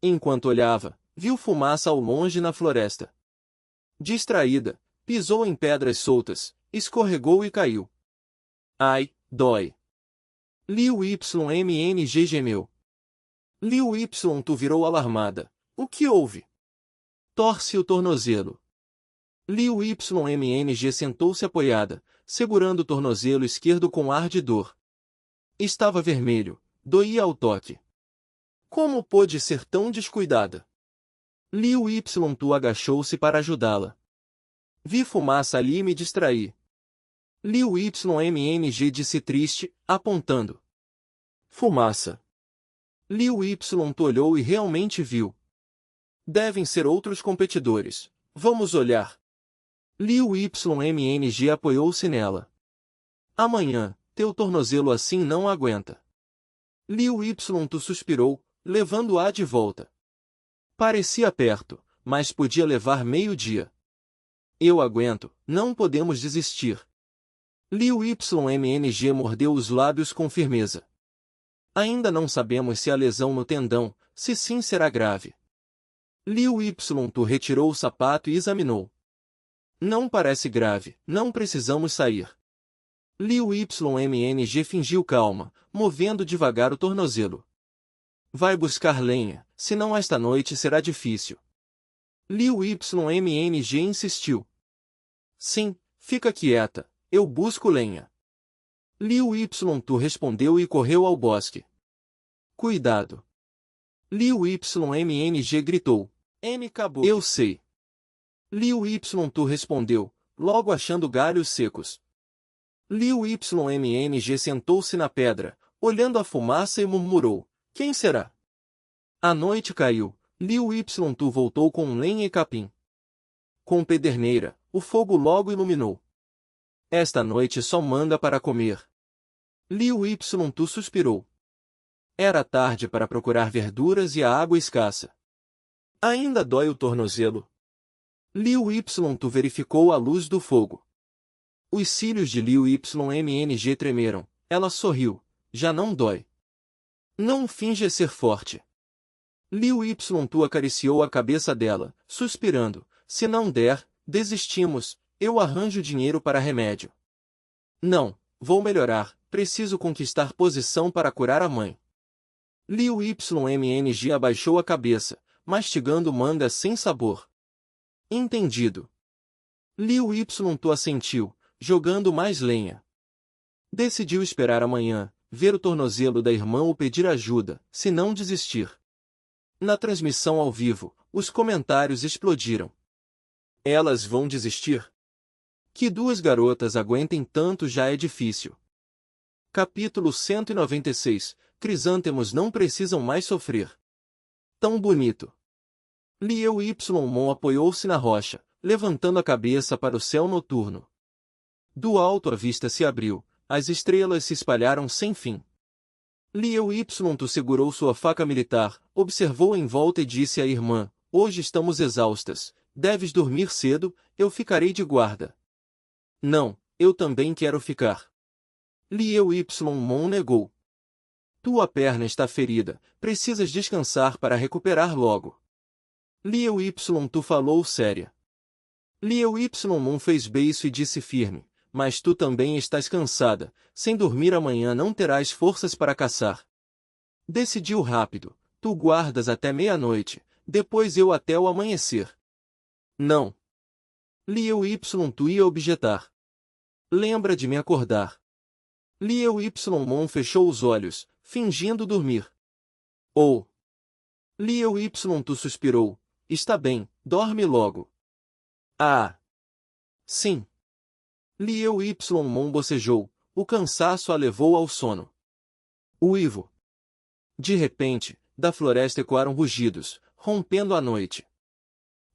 Enquanto olhava, viu fumaça ao longe na floresta. Distraída, pisou em pedras soltas, escorregou e caiu. Ai, dói. Liu YMNG gemeu. Liu Y tu virou alarmada. O que houve? Torce o tornozelo. Liu YMNG sentou-se apoiada, segurando o tornozelo esquerdo com ar de dor. Estava vermelho, doía ao toque. Como pôde ser tão descuidada? Liu Y tu agachou-se para ajudá-la. Vi fumaça ali e me distraí. Liu YMNG disse triste, apontando. Fumaça. Liu Y tu olhou e realmente viu. Devem ser outros competidores. Vamos olhar. Liu YMNG apoiou-se nela. Amanhã, teu tornozelo assim não aguenta. Liu Y tu suspirou, levando-a de volta. Parecia perto, mas podia levar meio-dia. Eu aguento, não podemos desistir. Liu YMNG mordeu os lábios com firmeza. Ainda não sabemos se há lesão no tendão, se sim será grave. Liu Y tu retirou o sapato e examinou. Não parece grave, não precisamos sair. Liu YMNG fingiu calma, movendo devagar o tornozelo. Vai buscar lenha, senão esta noite será difícil. Liu YMNG insistiu. Sim, fica quieta, eu busco lenha. Liu Y tu respondeu e correu ao bosque. Cuidado. Liu YMNG gritou. Acabou. Eu sei. Liu Y tu respondeu, logo achando galhos secos. Liu YMNG sentou-se na pedra, olhando a fumaça e murmurou. Quem será? A noite caiu. Liu Y tu voltou com lenha e capim. Com pederneira, o fogo logo iluminou. Esta noite só manda para comer. Liu Y tu suspirou. Era tarde para procurar verduras e a água escassa. Ainda dói o tornozelo. Liu Y tu verificou a luz do fogo. Os cílios de Liu YMNG tremeram. Ela sorriu. Já não dói. Não finge ser forte. Liu Y tu acariciou a cabeça dela, suspirando. Se não der, desistimos, eu arranjo dinheiro para remédio. Não, vou melhorar, preciso conquistar posição para curar a mãe. Liu YMNG abaixou a cabeça, mastigando manga sem sabor. Entendido. Liu Y tu assentiu, jogando mais lenha. Decidiu esperar amanhã, ver o tornozelo da irmã ou pedir ajuda, se não desistir. Na transmissão ao vivo, os comentários explodiram. Elas vão desistir? Que duas garotas aguentem tanto já é difícil. Capítulo 196. Crisântemos não precisam mais sofrer. Tão bonito. Liu Ymon apoiou-se na rocha, levantando a cabeça para o céu noturno. Do alto a vista se abriu, as estrelas se espalharam sem fim. Liu Ymon segurou sua faca militar, observou em volta e disse à irmã, hoje estamos exaustas, deves dormir cedo, eu ficarei de guarda. Não, eu também quero ficar. Liu Ymon negou. Tua perna está ferida, precisas descansar para recuperar logo. Liu Ymon tu falou séria. Liu Ymon fez beiço e disse firme, mas tu também estás cansada, sem dormir amanhã não terás forças para caçar. Decidiu rápido, tu guardas até meia-noite, depois eu até o amanhecer. Não. Liu Ymon tu ia objetar. Lembra de me acordar. Liu Ymon fechou os olhos, fingindo dormir. Oh! Liu Ymon tu suspirou. Está bem, dorme logo. Ah! Sim. Liu Ymon bocejou, o cansaço a levou ao sono. Uivo. De repente, da floresta ecoaram rugidos, rompendo a noite.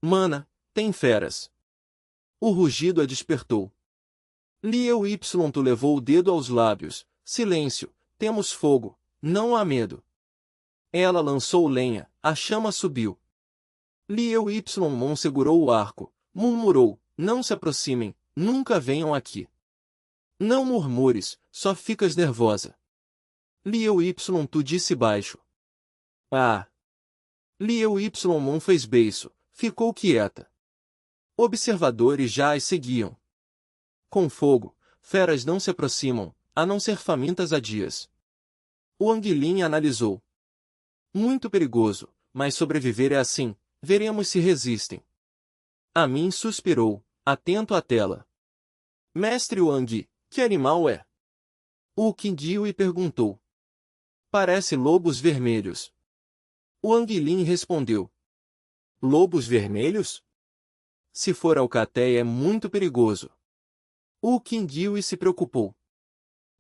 Mana, tem feras. O rugido a despertou. Liu Ymon tu levou o dedo aos lábios. Silêncio, Temos fogo, não há medo. Ela lançou lenha, a chama subiu. Liu Ypsilon segurou o arco, murmurou, não se aproximem, nunca venham aqui. Não murmures, só ficas nervosa. Liu Y tu disse baixo. Ah! Liu Y fez beiço, ficou quieta. Observadores já as seguiam. Com fogo, feras não se aproximam, a não ser famintas há dias. O Anguilin analisou. Muito perigoso, mas sobreviver é assim, veremos se resistem. A mim suspirou, atento à tela. Mestre Wang, que animal é? O Qingyu perguntou. Parece lobos vermelhos. O Anguilin respondeu. Lobos vermelhos? Se for alcateia é muito perigoso. O Qingyu se preocupou.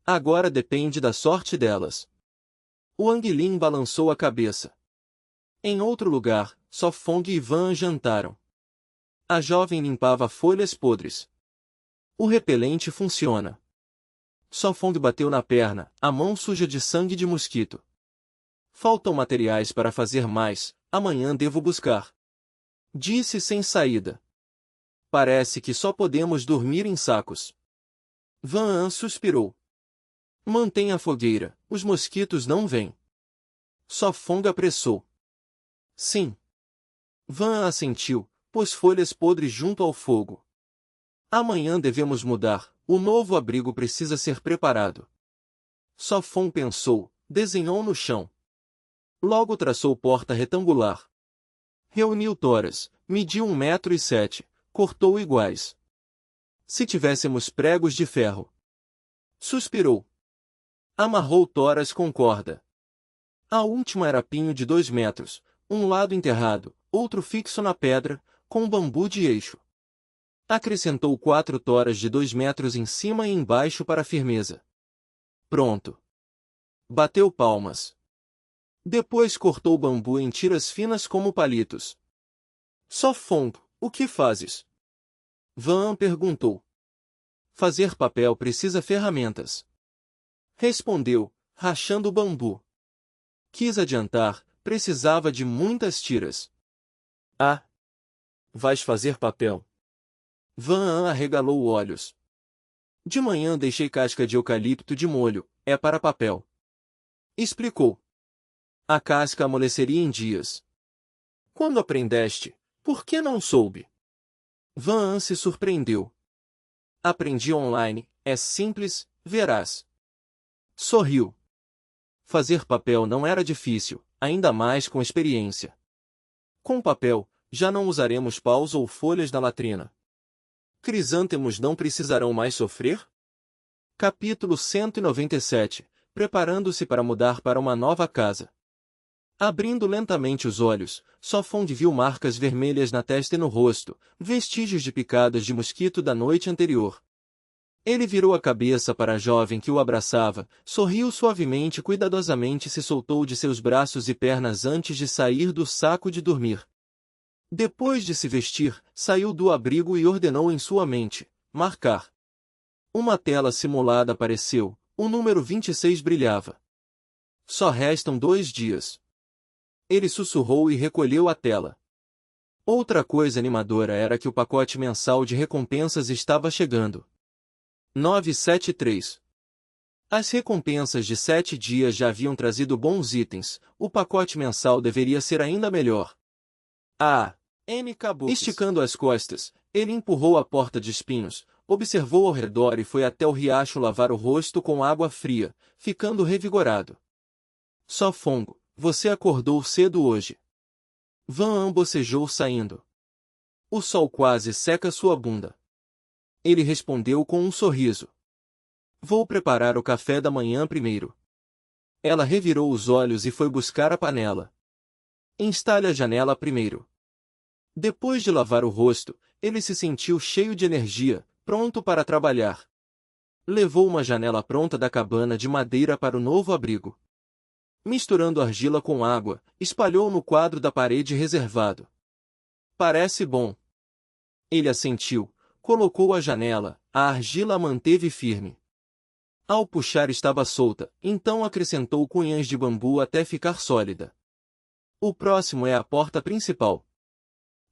Agora depende da sorte delas. O Anguilin balançou a cabeça. Em outro lugar, só Fong e Van jantaram. A jovem limpava folhas podres. O repelente funciona. Só Fong bateu na perna, a mão suja de sangue de mosquito. Faltam materiais para fazer mais, amanhã devo buscar. Disse sem saída. Parece que só podemos dormir em sacos. Van An suspirou. Mantenha a fogueira, os mosquitos não vêm. Só Fong apressou. Sim. Van An assentiu, pôs folhas podres junto ao fogo. Amanhã devemos mudar, o novo abrigo precisa ser preparado. Só Fong pensou, desenhou no chão. Logo traçou porta retangular. Reuniu toras, mediu 1,7 m, cortou iguais. Se tivéssemos pregos de ferro. Suspirou. Amarrou toras com corda. A última era pinho de 2 metros, um lado enterrado, outro fixo na pedra, com bambu de eixo. Acrescentou 4 toras de 2 metros em cima e embaixo para firmeza. Pronto. Bateu palmas. Depois cortou o bambu em tiras finas como palitos. Só Fong, o que fazes? Van perguntou. Fazer papel precisa ferramentas. Respondeu, rachando o bambu. Quis adiantar, precisava de muitas tiras. Ah! Vais fazer papel? Van arregalou olhos. De manhã deixei casca de eucalipto de molho, é para papel. Explicou. A casca amoleceria em dias. Quando aprendeste, por que não soube? Van se surpreendeu. Aprendi online, é simples, verás. Sorriu. Fazer papel não era difícil, ainda mais com experiência. Com papel, já não usaremos paus ou folhas na latrina. Crisântemos não precisarão mais sofrer? Capítulo 197. Preparando-se para mudar para uma nova casa. Abrindo lentamente os olhos, só Fong viu marcas vermelhas na testa e no rosto, vestígios de picadas de mosquito da noite anterior. Ele virou a cabeça para a jovem que o abraçava, sorriu suavemente e cuidadosamente se soltou de seus braços e pernas antes de sair do saco de dormir. Depois de se vestir, saiu do abrigo e ordenou em sua mente, marcar. Uma tela simulada apareceu, o número 26 brilhava. Só restam 2 dias. Ele sussurrou e recolheu a tela. Outra coisa animadora era que o pacote mensal de recompensas estava chegando. 973. As recompensas de 7 dias já haviam trazido bons itens, o pacote mensal deveria ser ainda melhor. Ah! Esticando as costas, ele empurrou a porta de espinhos, observou ao redor e foi até o riacho lavar o rosto com água fria, ficando revigorado. Só Fong, você acordou cedo hoje. Van bocejou saindo. O sol quase seca sua bunda. Ele respondeu com um sorriso. Vou preparar o café da manhã primeiro. Ela revirou os olhos e foi buscar a panela. Instale a janela primeiro. Depois de lavar o rosto, ele se sentiu cheio de energia, pronto para trabalhar. Levou uma janela pronta da cabana de madeira para o novo abrigo. Misturando argila com água, espalhou no quadro da parede reservado. Parece bom. Ele assentiu, colocou a janela, a argila a manteve firme. Ao puxar estava solta, então acrescentou cunhãs de bambu até ficar sólida. O próximo é a porta principal.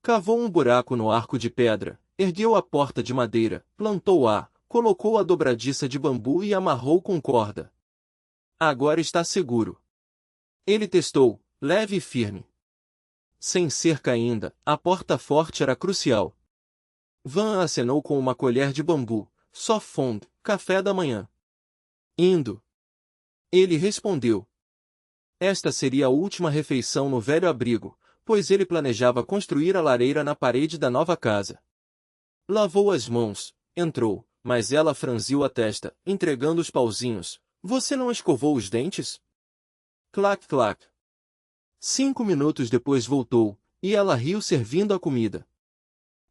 Cavou um buraco no arco de pedra, ergueu a porta de madeira, plantou-a, colocou a dobradiça de bambu e amarrou com corda. Agora está seguro. Ele testou, leve e firme. Sem cerca ainda, a porta forte era crucial. Van acenou com uma colher de bambu. Só fond, café da manhã. Indo. Ele respondeu. Esta seria a última refeição no velho abrigo, pois ele planejava construir a lareira na parede da nova casa. Lavou as mãos, entrou, mas ela franziu a testa, entregando os pauzinhos. Você não escovou os dentes? Clac, clac. 5 minutos depois voltou, e ela riu servindo a comida.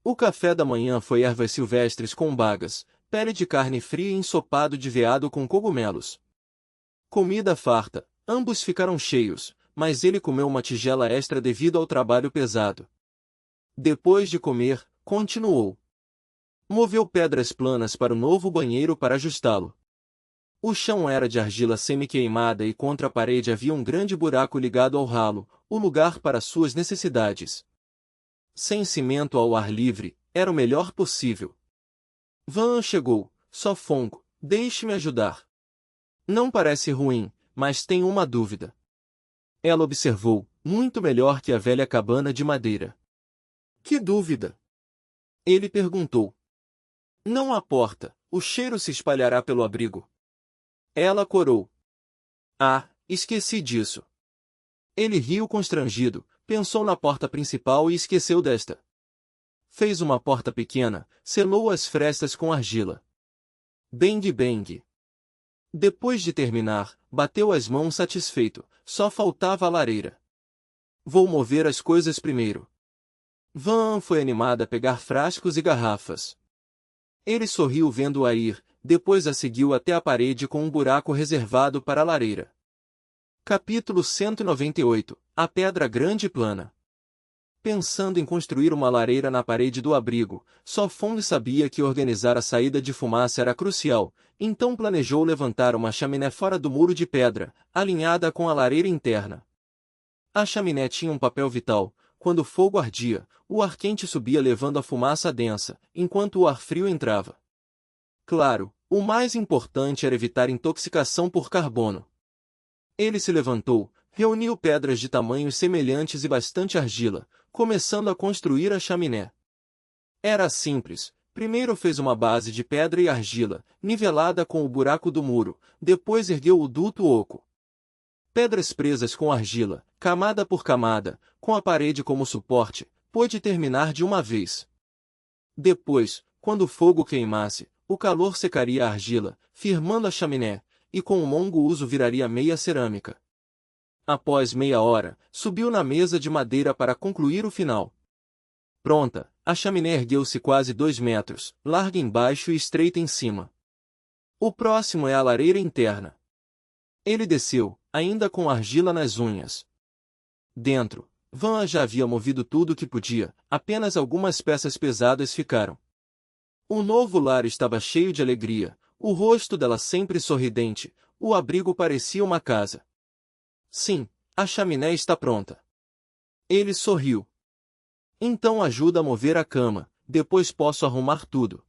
O café da manhã foi ervas silvestres com bagas, pele de carne fria e ensopado de veado com cogumelos. Comida farta, ambos ficaram cheios, mas ele comeu uma tigela extra devido ao trabalho pesado. Depois de comer, continuou. Moveu pedras planas para o novo banheiro para ajustá-lo. O chão era de argila semi-queimada e contra a parede havia um grande buraco ligado ao ralo, o lugar para suas necessidades. Sem cimento ao ar livre, era o melhor possível. Van chegou. Só Fongo, deixe-me ajudar. Não parece ruim, mas tenho uma dúvida. Ela observou, muito melhor que a velha cabana de madeira. Que dúvida? Ele perguntou. Não há porta, o cheiro se espalhará pelo abrigo. Ela corou. Ah, esqueci disso. Ele riu constrangido, pensou na porta principal e esqueceu desta. Fez uma porta pequena, selou as frestas com argila. Bang bang. Depois de terminar, bateu as mãos satisfeito, só faltava a lareira. Vou mover as coisas primeiro. Van foi animada a pegar frascos e garrafas. Ele sorriu vendo-a ir, depois a seguiu até a parede com um buraco reservado para a lareira. Capítulo 198. A pedra grande e plana. Pensando em construir uma lareira na parede do abrigo, só Fong sabia que organizar a saída de fumaça era crucial, então planejou levantar uma chaminé fora do muro de pedra, alinhada com a lareira interna. A chaminé tinha um papel vital. Quando o fogo ardia, o ar quente subia levando a fumaça densa, enquanto o ar frio entrava. Claro, o mais importante era evitar intoxicação por carbono. Ele se levantou, reuniu pedras de tamanhos semelhantes e bastante argila, começando a construir a chaminé. Era simples. Primeiro fez uma base de pedra e argila, nivelada com o buraco do muro, depois ergueu o duto oco. Pedras presas com argila, camada por camada, com a parede como suporte, pôde terminar de uma vez. Depois, quando o fogo queimasse, o calor secaria a argila, firmando a chaminé, e com um longo uso viraria meia cerâmica. Após meia hora, subiu na mesa de madeira para concluir o final. Pronta, a chaminé ergueu-se quase 2 metros, larga embaixo e estreita em cima. O próximo é a lareira interna. Ele desceu, ainda com argila nas unhas. Dentro, Van já havia movido tudo o que podia, apenas algumas peças pesadas ficaram. O novo lar estava cheio de alegria, o rosto dela sempre sorridente, o abrigo parecia uma casa. Sim, a chaminé está pronta. Ele sorriu. Então ajuda a mover a cama, depois posso arrumar tudo.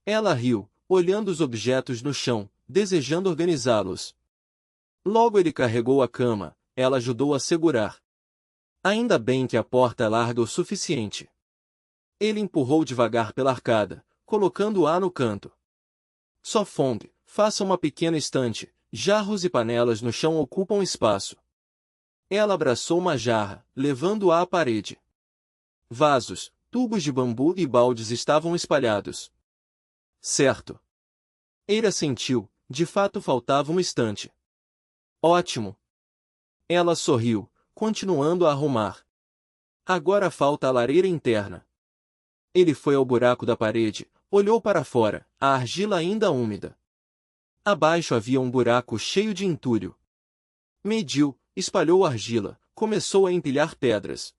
Ela riu, olhando os objetos no chão, desejando organizá-los. Logo ele carregou a cama, ela ajudou a segurar. Ainda bem que a porta é larga o suficiente. Ele empurrou devagar pela arcada, colocando-a no canto. Só Fong, faça uma pequena estante, jarros e panelas no chão ocupam espaço. Ela abraçou uma jarra, levando-a à parede. Vasos, tubos de bambu e baldes estavam espalhados. Certo. Ele assentiu, de fato faltava uma estante. Ótimo. Ela sorriu, continuando a arrumar. Agora falta a lareira interna. Ele foi ao buraco da parede, olhou para fora, a argila ainda úmida. Abaixo havia um buraco cheio de entulho. Mediu, espalhou argila, começou a empilhar pedras.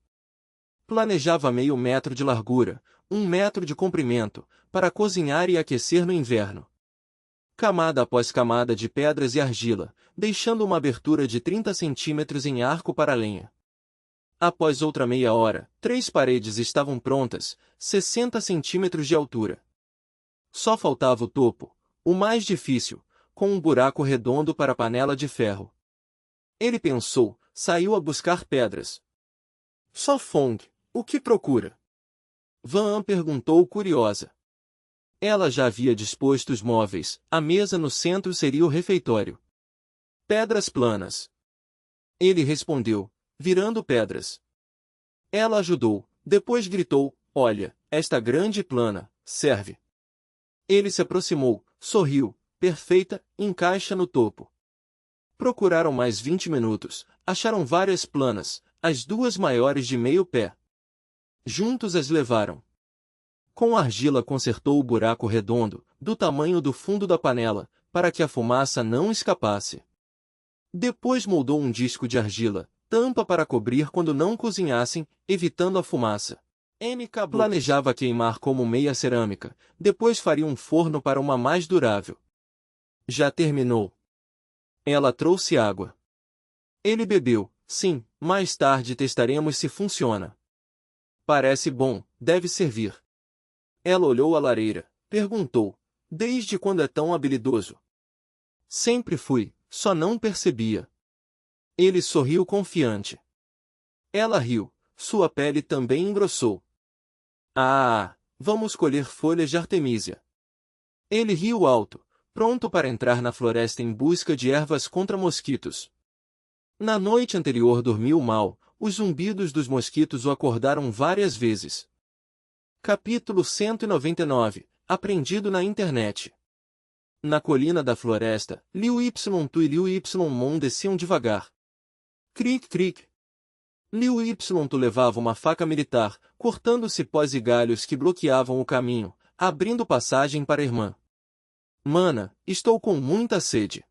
Planejava meio metro de largura, 1 metro de comprimento, para cozinhar e aquecer no inverno. camada após camada de pedras e argila, deixando uma abertura de 30 centímetros em arco para a lenha. Após outra meia hora, 3 paredes estavam prontas, 60 centímetros de altura. Só faltava o topo, o mais difícil, com um buraco redondo para a panela de ferro. Ele pensou, saiu a buscar pedras. Só Fong, o que procura? Van An perguntou curiosa. Ela já havia disposto os móveis, a mesa no centro seria o refeitório. Pedras planas. Ele respondeu, virando pedras. Ela ajudou, depois gritou, olha, esta grande e plana, serve. Ele se aproximou, sorriu, perfeita, encaixa no topo. Procuraram mais 20 minutos, acharam várias planas, as 2 maiores de meio pé. Juntos as levaram. Com argila consertou o buraco redondo, do tamanho do fundo da panela, para que a fumaça não escapasse. Depois moldou um disco de argila, tampa para cobrir quando não cozinhassem, evitando a fumaça. MK planejava queimar como meia cerâmica, depois faria um forno para uma mais durável. Já terminou. Ela trouxe água. Ele bebeu, sim, mais tarde testaremos se funciona. Parece bom, deve servir. Ela olhou a lareira, perguntou, desde quando é tão habilidoso? Sempre fui, só não percebia. Ele sorriu confiante. Ela riu, sua pele também engrossou. Ah, vamos colher folhas de artemísia. Ele riu alto, pronto para entrar na floresta em busca de ervas contra mosquitos. Na noite anterior dormiu mal, os zumbidos dos mosquitos o acordaram várias vezes. Capítulo 199, aprendido na internet. Na colina da floresta, Liu Y Tu e Liu Y Mon desciam devagar. Cric, cric. Liu Y Tu levava uma faca militar, cortando cipós e galhos que bloqueavam o caminho, abrindo passagem para a irmã. Mana, estou com muita sede.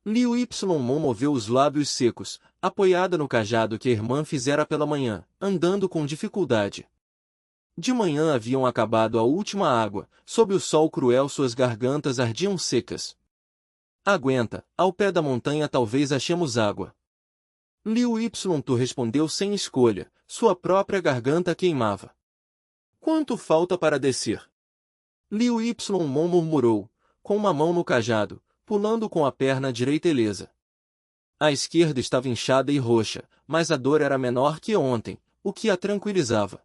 Liu Y Mon moveu os lábios secos, apoiada no cajado que a irmã fizera pela manhã, andando com dificuldade. De manhã haviam acabado a última água, sob o sol cruel suas gargantas ardiam secas. Aguenta, ao pé da montanha talvez achemos água. Liu Y Tu respondeu sem escolha, sua própria garganta queimava. Quanto falta para descer? Liu Y Mon murmurou, com uma mão no cajado, pulando com a perna direita ilesa. A esquerda estava inchada e roxa, mas a dor era menor que ontem, o que a tranquilizava.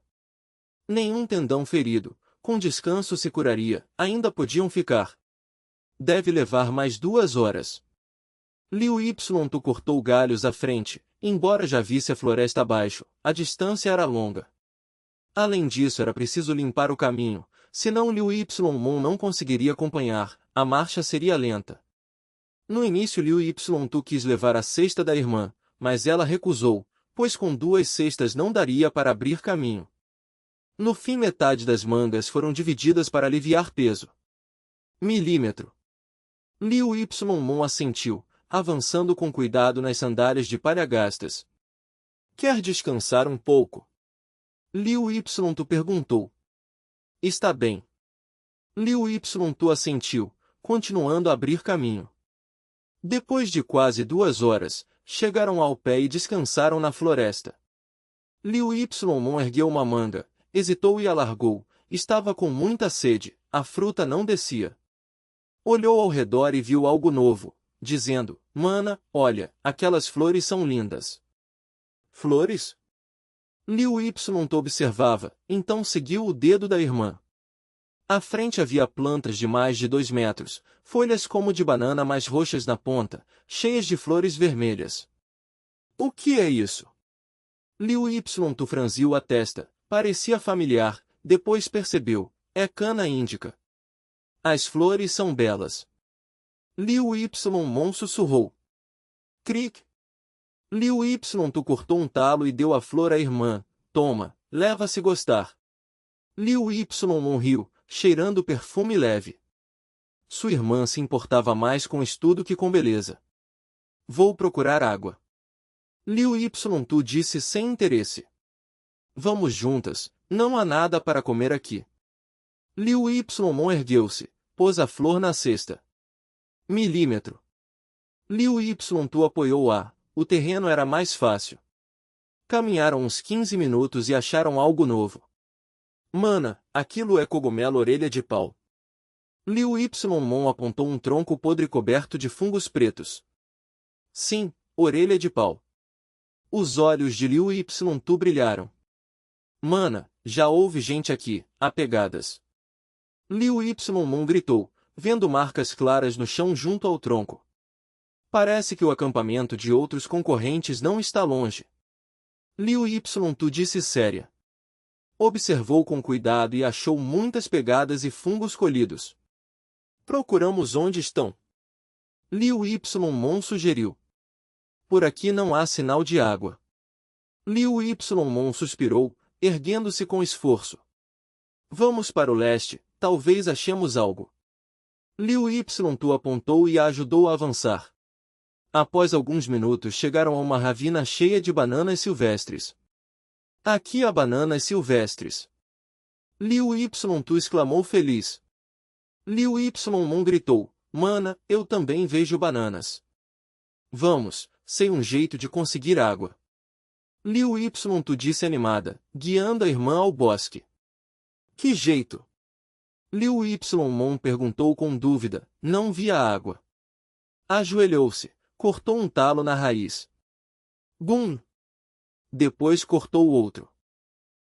Nenhum tendão ferido, com descanso se curaria, ainda podiam ficar. Deve levar mais 2 horas. Liu Y Tu cortou galhos à frente, embora já visse a floresta abaixo, a distância era longa. Além disso era preciso limpar o caminho, senão Liu Y Mon não conseguiria acompanhar, a marcha seria lenta. No início Liu Y Tu quis levar a cesta da irmã, mas ela recusou, pois com 2 cestas não daria para abrir caminho. No fim metade das mangas foram divididas para aliviar peso. Milímetro. Liu Y Mon assentiu, avançando com cuidado nas sandálias de palha gastas. Quer descansar um pouco? Liu Y Tu perguntou. Está bem. Liu Y Tu assentiu, continuando a abrir caminho. Depois de quase 2 horas, chegaram ao pé e descansaram na floresta. Liu Y Mon ergueu uma manga, hesitou e a largou, estava com muita sede, a fruta não descia. Olhou ao redor e viu algo novo, dizendo, Mana, olha, aquelas flores são lindas. Flores? Liu Y Tu observava, então seguiu o dedo da irmã. À frente havia plantas de mais de 2 metros, folhas como de banana mais roxas na ponta, cheias de flores vermelhas. O que é isso? Liu Y Tu franziu a testa, parecia familiar, depois percebeu, é cana índica. As flores são belas. Liu Y Mon sussurrou. Cric. Liu Y Tu cortou um talo e deu a flor à irmã, toma, leva se gostar. Liu Y Mon riu, cheirando perfume leve. Sua irmã se importava mais com estudo que com beleza. Vou procurar água. Liu Y Tu disse sem interesse. Vamos juntas, não há nada para comer aqui. Liu Y Mon ergueu-se, pôs a flor na cesta. milímetro. Liu Ytu apoiou o terreno era mais fácil. Caminharam uns 15 minutos e acharam algo novo. Mana, aquilo é cogumelo orelha de pau. Liu Ymon apontou um tronco podre coberto de fungos pretos. Sim, orelha de pau. Os olhos de Liu Ytu brilharam. Mana, já houve gente aqui, há pegadas. Liu Ymon gritou, vendo marcas claras no chão junto ao tronco. Parece que o acampamento de outros concorrentes não está longe. Liu Ytu disse séria. Observou com cuidado e achou muitas pegadas e fungos colhidos. Procuramos onde estão. Liu Ymon sugeriu. Por aqui não há sinal de água. Liu Ymon suspirou, erguendo-se com esforço. Vamos para o leste, talvez achemos algo. Liu Ytu apontou e a ajudou a avançar. Após alguns minutos chegaram a uma ravina cheia de bananas silvestres. Aqui há bananas silvestres. Liu Ytu exclamou feliz. Liu Ymon gritou, Mana, eu também vejo bananas. Vamos, sei um jeito de conseguir água. Liu Ytu disse animada, guiando a irmã ao bosque. Que jeito? Liu Ymon perguntou com dúvida, não via água. Ajoelhou-se, cortou um talo na raiz. Bum! Depois cortou outro.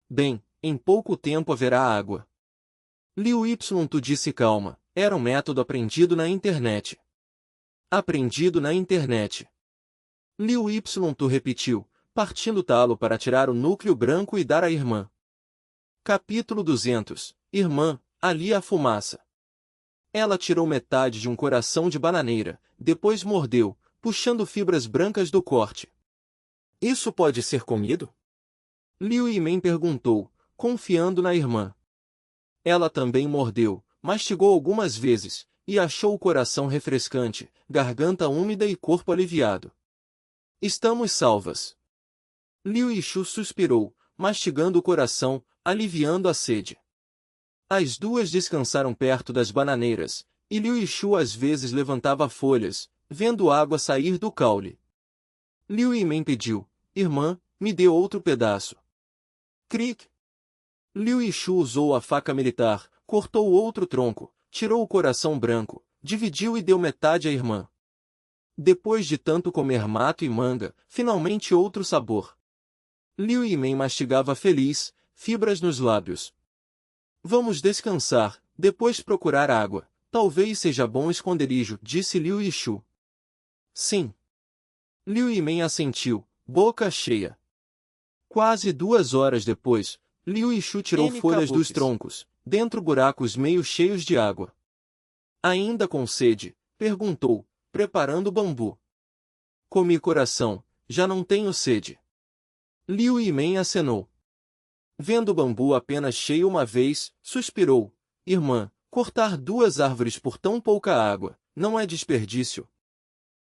Bem, em pouco tempo haverá água. Liu Ytu disse calma, era um método aprendido na internet. Aprendido na internet. Liu Ytu repetiu, partindo o talo para tirar o núcleo branco e dar à irmã. Capítulo 200. Irmã, ali há fumaça. Ela tirou metade de um coração de bananeira, depois mordeu, puxando fibras brancas do corte. Isso pode ser comido? Liu Yimen perguntou, confiando na irmã. Ela também mordeu, mastigou algumas vezes, e achou o coração refrescante, garganta úmida e corpo aliviado. Estamos salvas. Liu Yishu suspirou, mastigando o coração, aliviando a sede. As duas descansaram perto das bananeiras, e Liu Yishu às vezes levantava folhas, vendo água sair do caule. Liu Yimen pediu, irmã, me dê outro pedaço. Cric! Liu Yishu usou a faca militar, cortou outro tronco, tirou o coração branco, dividiu e deu metade à irmã. Depois de tanto comer mato e manga, finalmente outro sabor. Liu Yimen mastigava feliz, fibras nos lábios. Vamos descansar, depois procurar água. Talvez seja bom esconderijo, disse Liu Yishu. Sim. Liu Yimen assentiu, boca cheia. Quase 2 horas depois, Liu Yishu tirou folhas dos troncos, dentro buracos meio cheios de água. Ainda com sede, perguntou, preparando o bambu. Comi coração, já não tenho sede. Liu Yimen acenou. Vendo o bambu apenas cheio uma vez, suspirou, irmã, cortar 2 árvores por tão pouca água, não é desperdício.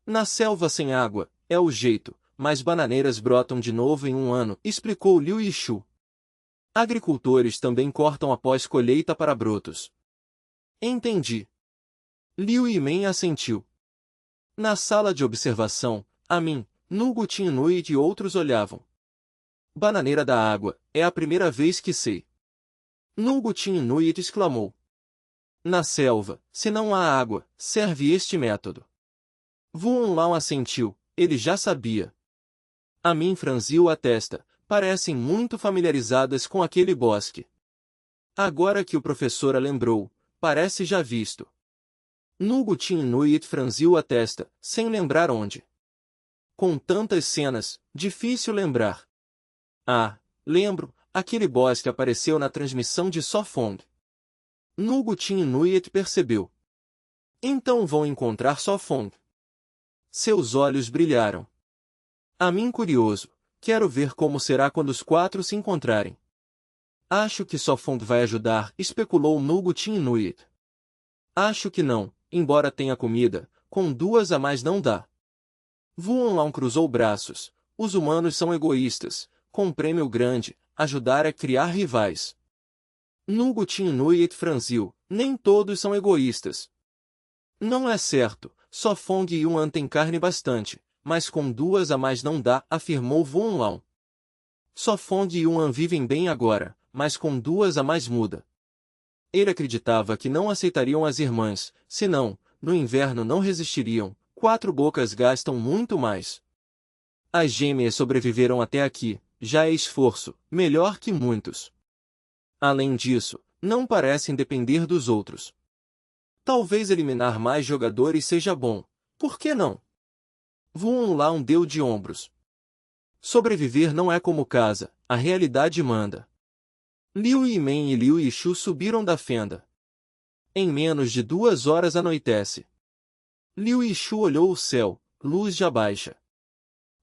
Na selva sem água, é o jeito, mas bananeiras brotam de novo em 1 ano, explicou Liu Yishu. Agricultores também cortam após colheita para brotos. Entendi. Liu Yimen assentiu. Na sala de observação, a mim, Nugutin Inuit e outros olhavam. Bananeira da água, é a primeira vez que sei. Nugutin Inuit exclamou. Na selva, se não há água, serve este método. Wuon Lao assentiu, ele já sabia. A mim franziu a testa, parecem muito familiarizadas com aquele bosque. Agora que o professor a lembrou, parece já visto. Nugutin Inuit franziu a testa, sem lembrar onde. Com tantas cenas, difícil lembrar. Ah, lembro, aquele bosque apareceu na transmissão de Sofong. Nugutin Inuit percebeu. Então vão encontrar Sofong. Seus olhos brilharam. A mim curioso, quero ver como será quando os 4 se encontrarem. Acho que Sofong vai ajudar, especulou Nugutin Inuit. Acho que não, embora tenha comida, com 2 a mais não dá. Wuon Lao cruzou braços, os humanos são egoístas, com um prêmio grande, ajudar é criar rivais. Nugutin Inuit franziu, nem todos são egoístas. Não é certo, só Fong Yuan tem carne bastante, mas com 2 a mais não dá, afirmou Wu Lao. Só Fong Yuan vivem bem agora, mas com 2 a mais muda. Ele acreditava que não aceitariam as irmãs, senão, no inverno não resistiriam, 4 bocas gastam muito mais. As gêmeas sobreviveram até aqui, já é esforço, melhor que muitos. Além disso, não parecem depender dos outros. Talvez eliminar mais jogadores seja bom, por que não? Wu Lao deu de ombros. Sobreviver não é como casa, a realidade manda. Liu Yimen e Liu Yishu subiram da fenda. Em menos de 2 horas anoitece. Liu Yishu olhou o céu, luz já baixa.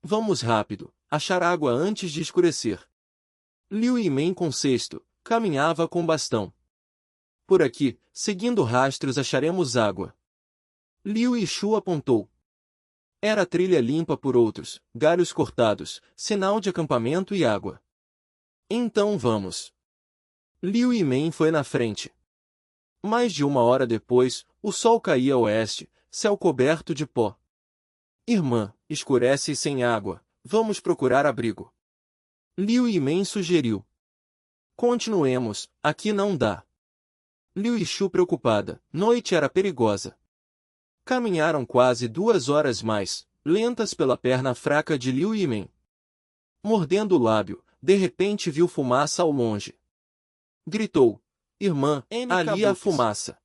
Vamos rápido, achar água antes de escurecer. Liu Yimen com cesto, caminhava com bastão. Por aqui, seguindo rastros acharemos água. Liu Yishu apontou. Era trilha limpa por outros, galhos cortados, sinal de acampamento e água. Então vamos. Liu Yimen foi na frente. Mais de 1 hora depois, o sol caía a oeste, céu coberto de pó. Irmã, escurece e sem água, vamos procurar abrigo. Liu Yimen sugeriu. Continuemos, aqui não dá. Liu Yishu preocupada, noite era perigosa. Caminharam quase 2 horas mais, lentas pela perna fraca de Liu Yimen. Mordendo o lábio, de repente viu fumaça ao longe. Gritou, irmã, ali há fumaça.